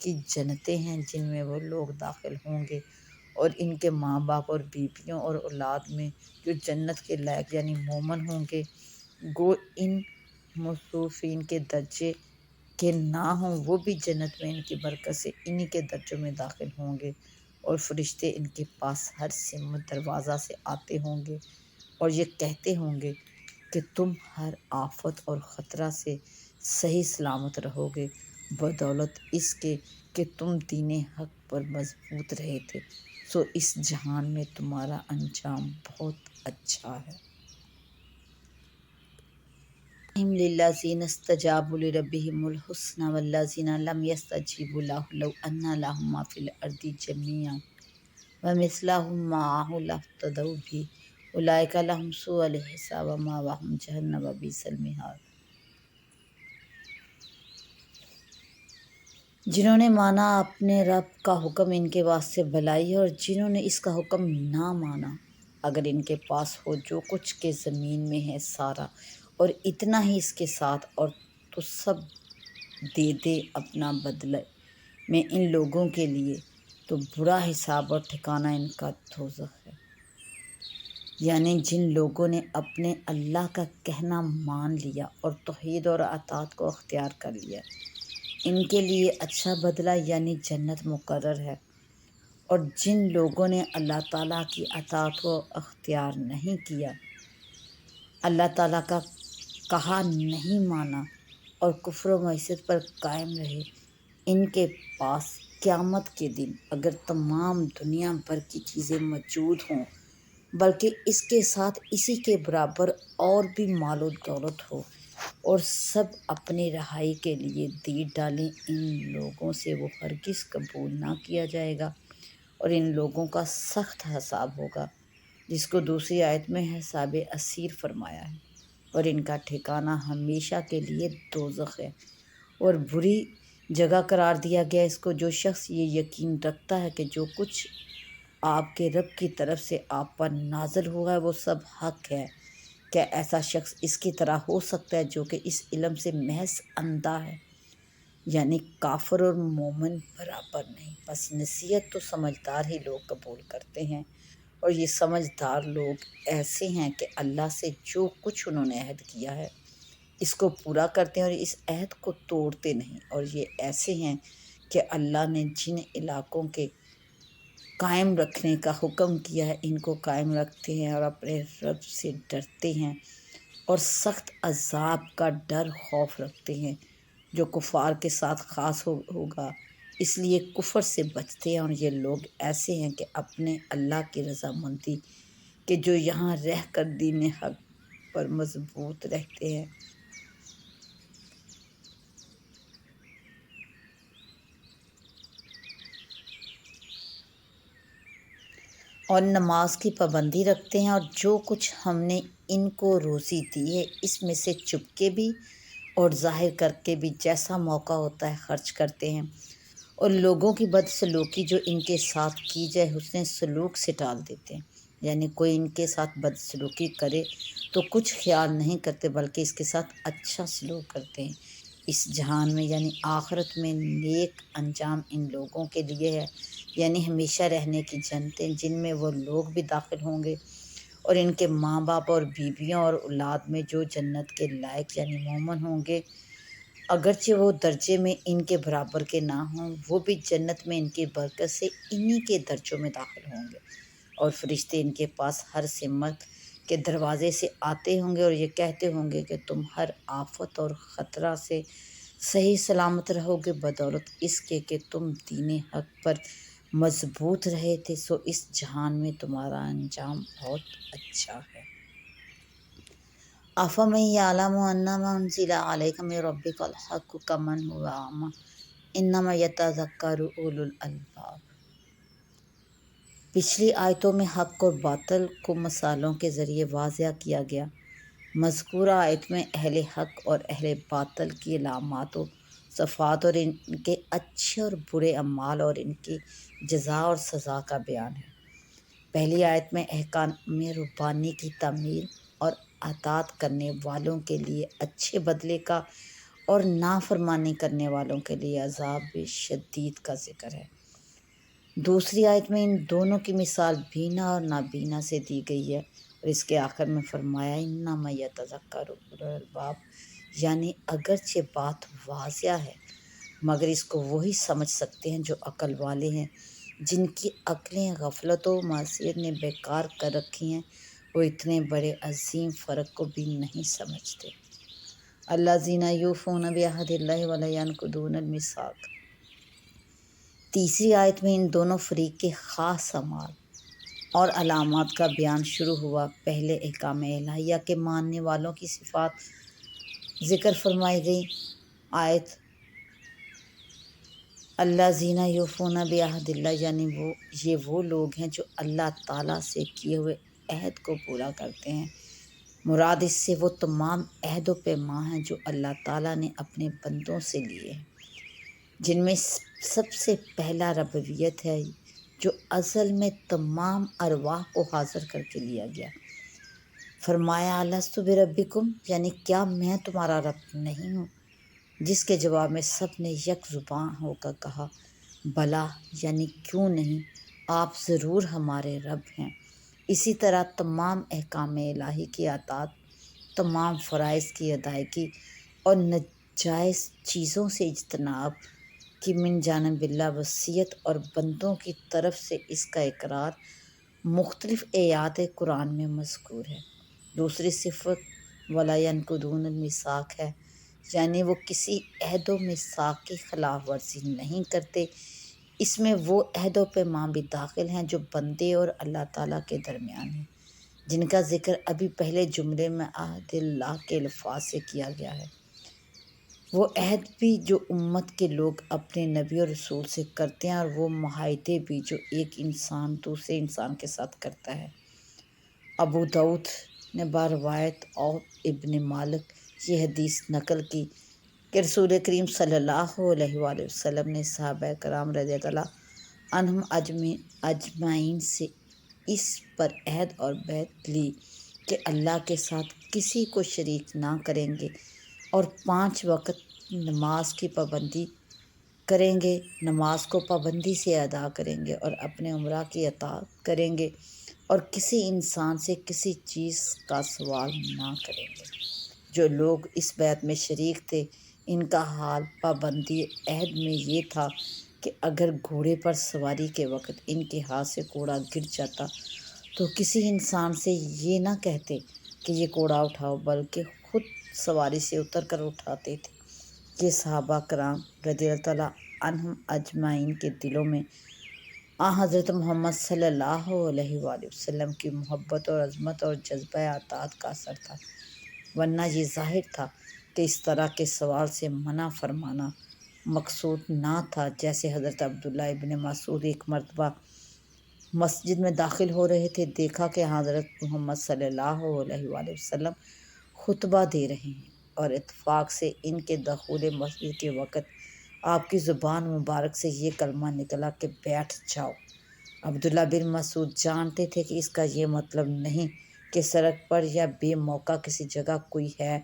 کی جنتیں ہیں جن میں وہ لوگ داخل ہوں گے، اور ان کے ماں باپ اور بیویوں اور اولاد میں جو جنت کے لائق یعنی مومن ہوں گے۔ گو ان موصوفین کے درجے کے نہ ہوں وہ بھی جنت میں ان کی برکت سے انہی کے درجوں میں داخل ہوں گے، اور فرشتے ان کے پاس ہر سمت دروازہ سے آتے ہوں گے اور یہ کہتے ہوں گے کہ تم ہر آفت اور خطرہ سے صحیح سلامت رہو گے بدولت اس کے کہ تم دین حق پر مضبوط رہے تھے، سو اس جہان میں تمہارا انجام بہت اچھا ہے۔ للذین استجابوا لربهم الحسنى والذین لم يستجیبوا له لو ان لهم ما فی الارض جميعا ومثلہ معه لافتدوا به اولئک لهم سوء الحساب ومأواهم جہنم وبئس المہاد۔ جنہوں نے مانا اپنے رب کا حکم ان کے واسطے بھلائی ہے، اور جنہوں نے اس کا حکم نہ مانا، اگر ان کے پاس ہو جو کچھ کے زمین میں ہے سارا اور اتنا ہی اس کے ساتھ، اور تو سب دے دے اپنا بدلہ میں ان لوگوں کے لیے، تو برا حساب اور ٹھکانہ ان کا دوزخ ہے۔ یعنی جن لوگوں نے اپنے اللہ کا کہنا مان لیا اور توحید اور اطاعت کو اختیار کر لیا، ان کے لیے اچھا بدلہ یعنی جنت مقرر ہے، اور جن لوگوں نے اللہ تعالیٰ کی اطاعت کو اختیار نہیں کیا، اللہ تعالیٰ کا کہا نہیں مانا اور کفر و معصیت پر قائم رہے، ان کے پاس قیامت کے دن اگر تمام دنیا بھر کی چیزیں موجود ہوں بلکہ اس کے ساتھ اسی کے برابر اور بھی مال و دولت ہو، اور سب اپنی رہائی کے لیے دے ڈالیں، ان لوگوں سے وہ ہرگز قبول نہ کیا جائے گا، اور ان لوگوں کا سخت حساب ہوگا، جس کو دوسری آیت میں حساب عسیر فرمایا ہے، اور ان کا ٹھکانہ ہمیشہ کے لیے دوزخ ہے، اور بری جگہ قرار دیا گیا اس کو جو شخص یہ یقین رکھتا ہے کہ جو کچھ آپ کے رب کی طرف سے آپ پر نازل ہوا ہے وہ سب حق ہے۔ کیا ایسا شخص اس کی طرح ہو سکتا ہے جو کہ اس علم سے محض اندھا ہے؟ یعنی کافر اور مومن برابر نہیں، بس نصیحت تو سمجھدار ہی لوگ قبول کرتے ہیں، اور یہ سمجھدار لوگ ایسے ہیں کہ اللہ سے جو کچھ انہوں نے عہد کیا ہے اس کو پورا کرتے ہیں اور اس عہد کو توڑتے نہیں، اور یہ ایسے ہیں کہ اللہ نے جن علاقوں کے قائم رکھنے کا حکم کیا ہے ان کو قائم رکھتے ہیں اور اپنے رب سے ڈرتے ہیں، اور سخت عذاب کا ڈر خوف رکھتے ہیں جو کفار کے ساتھ خاص ہوگا، اس لیے کفر سے بچتے ہیں، اور یہ لوگ ایسے ہیں کہ اپنے اللہ کی رضامندی کہ جو یہاں رہ کر دین حق پر مضبوط رہتے ہیں۔ اور نماز کی پابندی رکھتے ہیں، اور جو کچھ ہم نے ان کو روزی دی ہے اس میں سے چپکے بھی اور ظاہر کر کے بھی جیسا موقع ہوتا ہے خرچ کرتے ہیں، اور لوگوں کی بدسلوکی جو ان کے ساتھ کی جائے حسن سلوک سے ٹال دیتے ہیں، یعنی کوئی ان کے ساتھ بدسلوکی کرے تو کچھ خیال نہیں کرتے بلکہ اس کے ساتھ اچھا سلوک کرتے ہیں۔ اس جہان میں یعنی آخرت میں نیک انجام ان لوگوں کے لیے ہے، یعنی ہمیشہ رہنے کی جنتیں جن میں وہ لوگ بھی داخل ہوں گے، اور ان کے ماں باپ اور بیویاں اور اولاد میں جو جنت کے لائق یعنی مومن ہوں گے، اگرچہ وہ درجے میں ان کے برابر کے نہ ہوں، وہ بھی جنت میں ان کی برکت سے انہی کے درجوں میں داخل ہوں گے، اور فرشتے ان کے پاس ہر سمت کے دروازے سے آتے ہوں گے اور یہ کہتے ہوں گے کہ تم ہر آفت اور خطرہ سے صحیح سلامت رہو گے بدولت اس کے کہ تم دین حق پر مضبوط رہے تھے، سو اس جہان میں تمہارا انجام بہت اچھا ہے۔ أَفَمَن يَعْلَمُ أَنَّمَا أُنزِلَ عَلَيْكَ مِن رَّبِّكَ الْحَقُّ كَمَنْ هُوَ أَعْمَىٰ إِنَّمَا يَتَذَكَّرُ أُولُو الْأَلْبَابِ۔ پچھلی آیتوں میں حق اور باطل کو مثالوں کے ذریعے واضح کیا گیا۔ مذکورہ آیت میں اہل حق اور اہل باطل کی علامات و صفات اور ان کے اچھے اور برے اعمال اور ان کی جزا اور سزا کا بیان ہے۔ پہلی آیت میں احکام ربانی کی تعمیل اور اطاعت کرنے والوں کے لیے اچھے بدلے کا اور نافرمانی کرنے والوں کے لیے عذاب شدید کا ذکر ہے۔ دوسری آیت میں ان دونوں کی مثال بینا اور نابینا سے دی گئی ہے، اور اس کے آخر میں فرمایا انما یتذکر اولو الالباب، یعنی اگرچہ بات واضح ہے مگر اس کو وہی سمجھ سکتے ہیں جو عقل والے ہیں، جن کی عقلیں غفلت و معصیت نے بیکار کر رکھی ہیں، وہ اتنے بڑے عظیم فرق کو بھی نہیں سمجھتے۔ الذین یوفون بعہد اللہ ولا ینقضون المیثاق۔ تیسری آیت میں ان دونوں فریق کے خاص اعمال اور علامات کا بیان شروع ہوا۔ پہلے احکام الہیہ کے ماننے والوں کی صفات ذکر فرمائی گئی۔ آیت الذین یوفون بعہد اللہ، یعنی یہ وہ لوگ ہیں جو اللہ تعالیٰ سے کیے ہوئے عہد کو پورا کرتے ہیں۔ مراد اس سے وہ تمام عہد و پیمان ہیں جو اللہ تعالیٰ نے اپنے بندوں سے لیے ہیں، جن میں سب سے پہلا ربوبیت ہے، جو ازل میں تمام ارواح کو حاضر کر کے لیا گیا۔ فرمایا الست بربکم، یعنی کیا میں تمہارا رب نہیں ہوں؟ جس کے جواب میں سب نے یک زباں ہو کر کہا بلا، یعنی کیوں نہیں، آپ ضرور ہمارے رب ہیں۔ اسی طرح تمام احکام الہی کی اطاعت، تمام فرائض کی ادائیگی اور ناجائز چیزوں سے اجتناب کی من جانب اللہ وصیت اور بندوں کی طرف سے اس کا اقرار مختلف آیات قرآن میں مذکور ہے۔ دوسری صفت ولا ینقضون المیثاق ہے، یعنی وہ کسی عہد و میثاق کی خلاف ورزی نہیں کرتے۔ اس میں وہ عہد و پیمان بھی داخل ہیں جو بندے اور اللہ تعالیٰ کے درمیان ہیں، جن کا ذکر ابھی پہلے جملے میں عہد اللہ کے الفاظ سے کیا گیا ہے۔ وہ عہد بھی جو امت کے لوگ اپنے نبی اور رسول سے کرتے ہیں، اور وہ معاہدے بھی جو ایک انسان دوسرے انسان کے ساتھ کرتا ہے۔ ابو داؤد نے بروایت عوف ابن مالک یہ حدیث نقل کی کہ رسول کریم صلی اللہ علیہ وآلہ وسلم نے صحابہ کرام رضی اللہ عنہم اجمعین سے اس پر عہد اور بیعت لی کہ اللہ کے ساتھ کسی کو شریک نہ کریں گے، اور 5 وقت نماز کی پابندی کریں گے، نماز کو پابندی سے ادا کریں گے، اور اپنے امراء کی اطاعت کریں گے، اور کسی انسان سے کسی چیز کا سوال نہ کریں گے۔ جو لوگ اس بیعت میں شریک تھے، ان کا حال پابندی عہد میں یہ تھا کہ اگر گھوڑے پر سواری کے وقت ان کے ہاتھ سے کوڑا گر جاتا تو کسی انسان سے یہ نہ کہتے کہ یہ کوڑا اٹھاؤ، بلکہ خود سواری سے اتر کر اٹھاتے تھے۔ یہ صحابہ کرام رضی اللہ عنہم اجمعین کے دلوں میں حضرت محمد صلی اللہ علیہ وآلہ وسلم کی محبت اور عظمت اور جذبہ اطاعت کا اثر تھا، ورنہ یہ ظاہر تھا کہ اس طرح کے سوال سے منع فرمانا مقصود نہ تھا۔ جیسے حضرت عبداللہ ابن مسعود ایک مرتبہ مسجد میں داخل ہو رہے تھے، دیکھا کہ حضرت محمد صلی اللہ علیہ وآلہ وسلم خطبہ دے رہے ہیں، اور اتفاق سے ان کے دخول مسجد کے وقت آپ کی زبان مبارک سے یہ کلمہ نکلا کہ بیٹھ جاؤ۔ عبداللہ بن مسعود جانتے تھے کہ اس کا یہ مطلب نہیں کہ سڑک پر یا بے موقع کسی جگہ کوئی ہے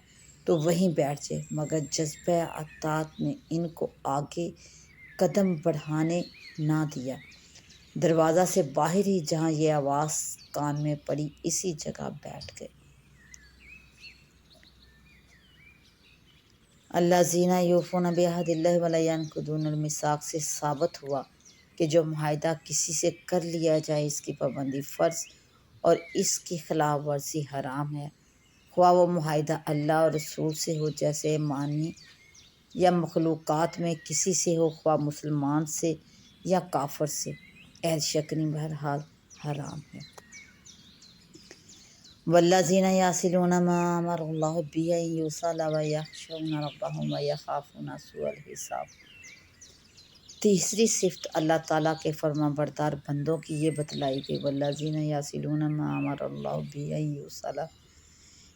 تو وہیں بیٹھ جائے، مگر جذبہ اطاعت نے ان کو آگے قدم بڑھانے نہ دیا۔ دروازہ سے باہر ہی جہاں یہ آواز کان میں پڑی اسی جگہ بیٹھ گئے۔ الذین یوفون بعہد اللہ ولا ینقضون المیثاق سے ثابت ہوا کہ جو معاہدہ کسی سے کر لیا جائے اس کی پابندی فرض اور اس کی خلاف ورزی حرام ہے، خواہ وہ معاہدہ اللہ اور رسول سے ہو جیسے مانی، یا مخلوقات میں کسی سے ہو، خواہ مسلمان سے یا کافر سے، عہد شکنی بہرحال حرام ہے۔ والذین یصلون ما امر اللہ به ان یوصل ویخشون ربهم ویخافون سوء الحساب۔ تیسری صفت اللہ تعالیٰ کے فرما بردار بندوں کی یہ بتلائی گئی، والذین یصلون ما امر اللہ به ان یوصل،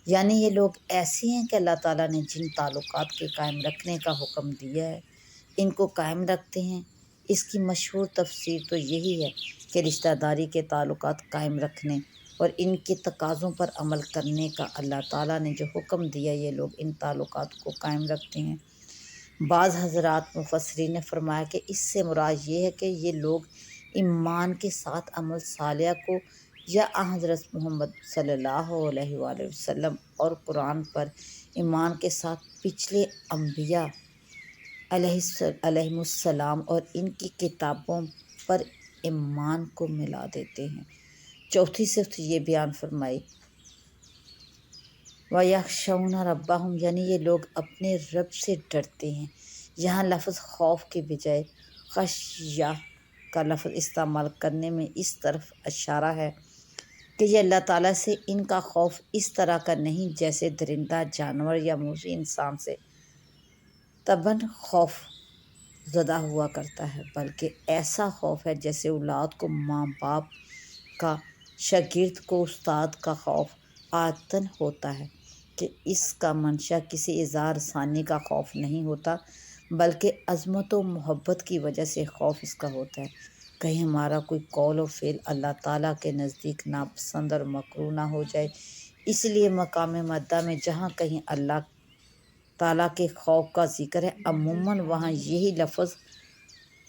یعنی یہ لوگ ایسے ہیں کہ اللہ تعالیٰ نے جن تعلقات کے قائم رکھنے کا حکم دیا ہے ان کو قائم رکھتے ہیں۔ اس کی مشہور تفسیر تو یہی ہے کہ رشتہ داری کے تعلقات قائم رکھنے اور ان کے تقاضوں پر عمل کرنے کا اللہ تعالیٰ نے جو حکم دیا، یہ لوگ ان تعلقات کو قائم رکھتے ہیں۔ بعض حضرات مفسرین نے فرمایا کہ اس سے مراد یہ ہے کہ یہ لوگ ایمان کے ساتھ عمل صالح کو یا حضرت محمد صلی اللہ علیہ وآلہ وسلم اور قرآن پر ایمان کے ساتھ پچھلے انبیاء علیہم السلام اور ان کی کتابوں پر ایمان کو ملا دیتے ہیں۔ چوتھی صفت یہ بیان فرمائی، وَيَخْشَوْنَ رَبَّهُمْ، یعنی یہ لوگ اپنے رب سے ڈرتے ہیں۔ یہاں لفظ خوف کے بجائے خشیہ کا لفظ استعمال کرنے میں اس طرف اشارہ ہے کہ یہ اللہ تعالیٰ سے ان کا خوف اس طرح کا نہیں جیسے درندہ جانور یا موذی انسان سے طبعاً خوف زدہ ہوا کرتا ہے، بلکہ ایسا خوف ہے جیسے اولاد کو ماں باپ کا، شاگرد کو استاد کا خوف عادتاً ہوتا ہے، کہ اس کا منشا کسی اظہار ثانی کا خوف نہیں ہوتا بلکہ عظمت و محبت کی وجہ سے خوف اس کا ہوتا ہے، کہیں ہمارا کوئی قول و فعل اللہ تعالیٰ کے نزدیک ناپسند اور مکروہ نہ ہو جائے۔ اس لیے مقام مدح میں جہاں کہیں اللہ تعالیٰ کے خوف کا ذکر ہے، عموماً وہاں یہی لفظ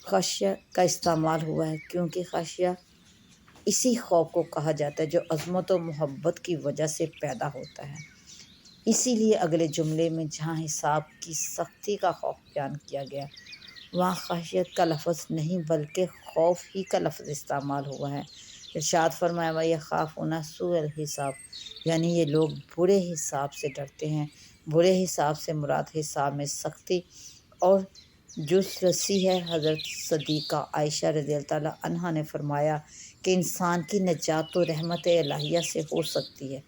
خشیہ کا استعمال ہوا ہے، کیونکہ خشیہ اسی خوف کو کہا جاتا ہے جو عظمت و محبت کی وجہ سے پیدا ہوتا ہے۔ اسی لیے اگلے جملے میں جہاں حساب کی سختی کا خوف بیان کیا گیا، وہاں خشیت کا لفظ نہیں بلکہ خوف ہی کا لفظ استعمال ہوا ہے۔ ارشاد فرمایا، وَيَخَافُونَ سُوءَ الْحِسَابِ، یعنی یہ لوگ برے حساب سے ڈرتے ہیں۔ برے حساب سے مراد حساب میں سختی اور جزرسی ہے۔ حضرت صدیقہ عائشہ رضی اللہ عنہا نے فرمایا کہ انسان کی نجات تو رحمت الہیہ سے ہو سکتی ہے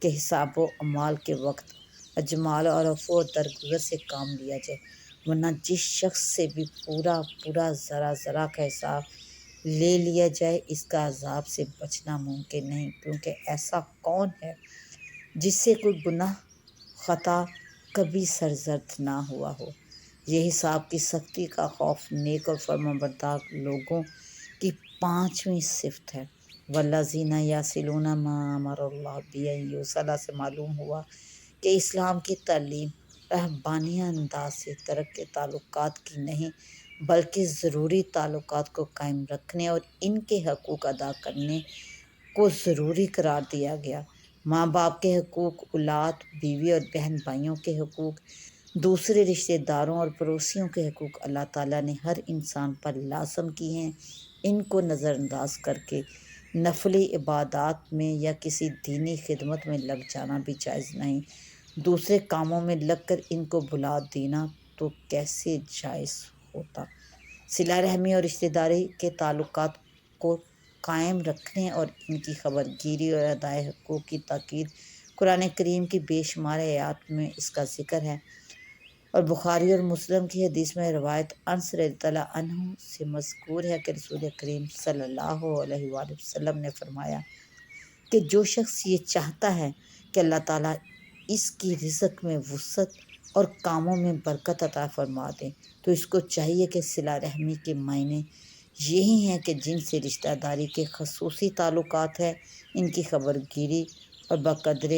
کہ حساب و اعمال کے وقت اجمال اور عفو و درگزر سے کام لیا جائے، ورنہ جس شخص سے بھی پورا ذرہ ذرہ کا حساب لے لیا جائے، اس کا عذاب سے بچنا ممکن نہیں، کیونکہ ایسا کون ہے جس سے کوئی گناہ خطا کبھی سرزد نہ ہوا ہو۔ یہ حساب کی سختی کا خوف نیک اور فرمانبردار لوگوں کی پانچویں صفت ہے۔ والذین یصلون ما امر اللہ بہ ان یوصل سے معلوم ہوا کہ اسلام کی تعلیم رہبانیہ انداز سے ترک تعلقات کی نہیں بلکہ ضروری تعلقات کو قائم رکھنے اور ان کے حقوق ادا کرنے کو ضروری قرار دیا گیا۔ ماں باپ کے حقوق، اولاد، بیوی اور بہن بھائیوں کے حقوق، دوسرے رشتہ داروں اور پڑوسیوں کے حقوق اللہ تعالیٰ نے ہر انسان پر لازم کی ہیں۔ ان کو نظر انداز کر کے نفلی عبادات میں یا کسی دینی خدمت میں لگ جانا بھی جائز نہیں۔ دوسرے کاموں میں لگ کر ان کو بھلا دینا تو کیسے جائز ہوتا۔ صلہ رحمی اور رشتہ داری کے تعلقات کو قائم رکھنے اور ان کی خبر گیری اور ادائے حقوق کی تاکید قرآن کریم کی بے شمار آیات میں اس کا ذکر ہے، اور بخاری اور مسلم کی حدیث میں روایت انس رضی اللہ عنہ سے مذکور ہے کہ رسول کریم صلی اللہ علیہ وآلہ وسلم نے فرمایا کہ جو شخص یہ چاہتا ہے کہ اللہ تعالیٰ اس کی رزق میں وسعت اور کاموں میں برکت عطا فرما دے، تو اس کو چاہیے کہ صلہ رحمی کے معنی یہی ہیں کہ جن سے رشتہ داری کے خصوصی تعلقات ہیں، ان کی خبر گیری اور بقدر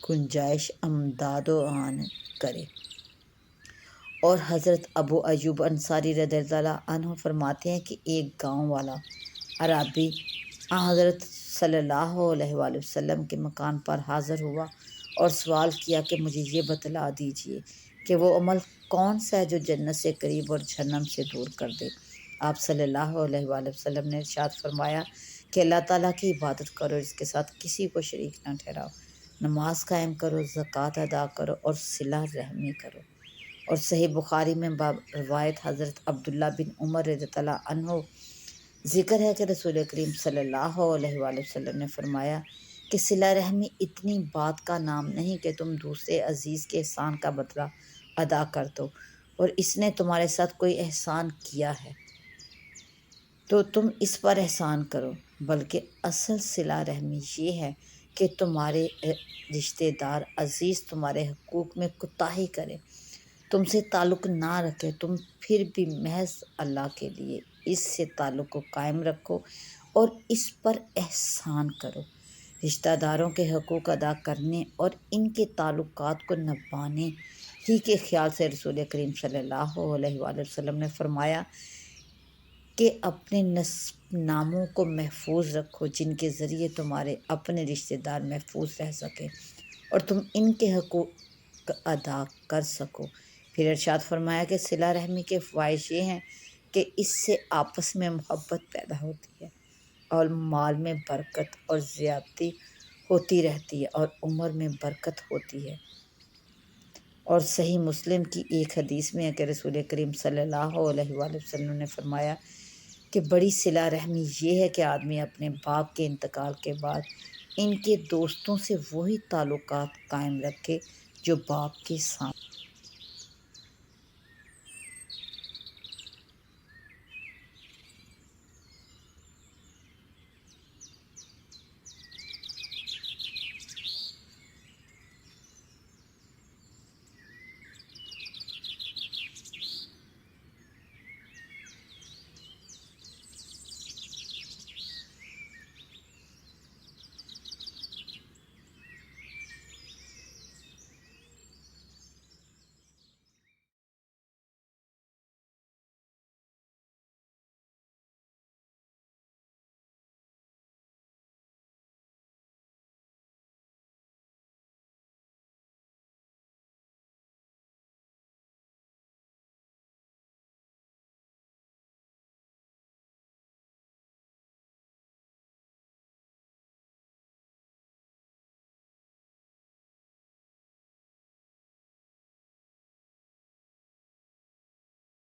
گنجائش امداد و اعانت کرے۔ اور حضرت ابو ایوب انصاری رضی اللہ عنہ فرماتے ہیں کہ ایک گاؤں والا اعرابی حضرت صلی اللہ علیہ وآلہ وسلم کے مکان پر حاضر ہوا اور سوال کیا کہ مجھے یہ بتلا دیجئے کہ وہ عمل کون سا ہے جو جنت سے قریب اور جہنم سے دور کر دے۔ آپ صلی اللہ علیہ وآلہ وسلم نے ارشاد فرمایا کہ اللہ تعالیٰ کی عبادت کرو، اس کے ساتھ کسی کو شریک نہ ٹھہراؤ، نماز قائم کرو، زکوٰۃ ادا کرو اور صلہ رحمی کرو۔ اور صحیح بخاری میں روایت حضرت عبداللہ بن عمر رضی اللہ عنہ ذکر ہے کہ رسول کریم صلی اللہ علیہ وآلہ وسلم نے فرمایا کہ صلہ رحمی اتنی بات کا نام نہیں کہ تم دوسرے عزیز کے احسان کا بدلہ ادا کر دو، اور اس نے تمہارے ساتھ کوئی احسان کیا ہے تو تم اس پر احسان کرو، بلکہ اصل صلہ رحمی یہ ہے کہ تمہارے رشتہ دار عزیز تمہارے حقوق میں کوتاہی کرے، تم سے تعلق نہ رکھے، تم پھر بھی محض اللہ کے لیے اس سے تعلق کو قائم رکھو اور اس پر احسان کرو۔ رشتہ داروں کے حقوق ادا کرنے اور ان کے تعلقات کو نبھانے ہی کے خیال سے رسول کریم صلی اللہ علیہ وآلہ وسلم نے فرمایا کہ اپنے نسب ناموں کو محفوظ رکھو، جن کے ذریعے تمہارے اپنے رشتہ دار محفوظ رہ سکیں اور تم ان کے حقوق ادا کر سکو۔ پھر ارشاد فرمایا کہ صلہ رحمی کے فوائد یہ ہیں کہ اس سے آپس میں محبت پیدا ہوتی ہے اور مال میں برکت اور زیادتی ہوتی رہتی ہے اور عمر میں برکت ہوتی ہے۔ اور صحیح مسلم کی ایک حدیث میں ہے کہ رسول کریم صلی اللہ علیہ وآلہ وسلم نے فرمایا کہ بڑی صلہ رحمی یہ ہے کہ آدمی اپنے باپ کے انتقال کے بعد ان کے دوستوں سے وہی تعلقات قائم رکھے جو باپ کے سامنے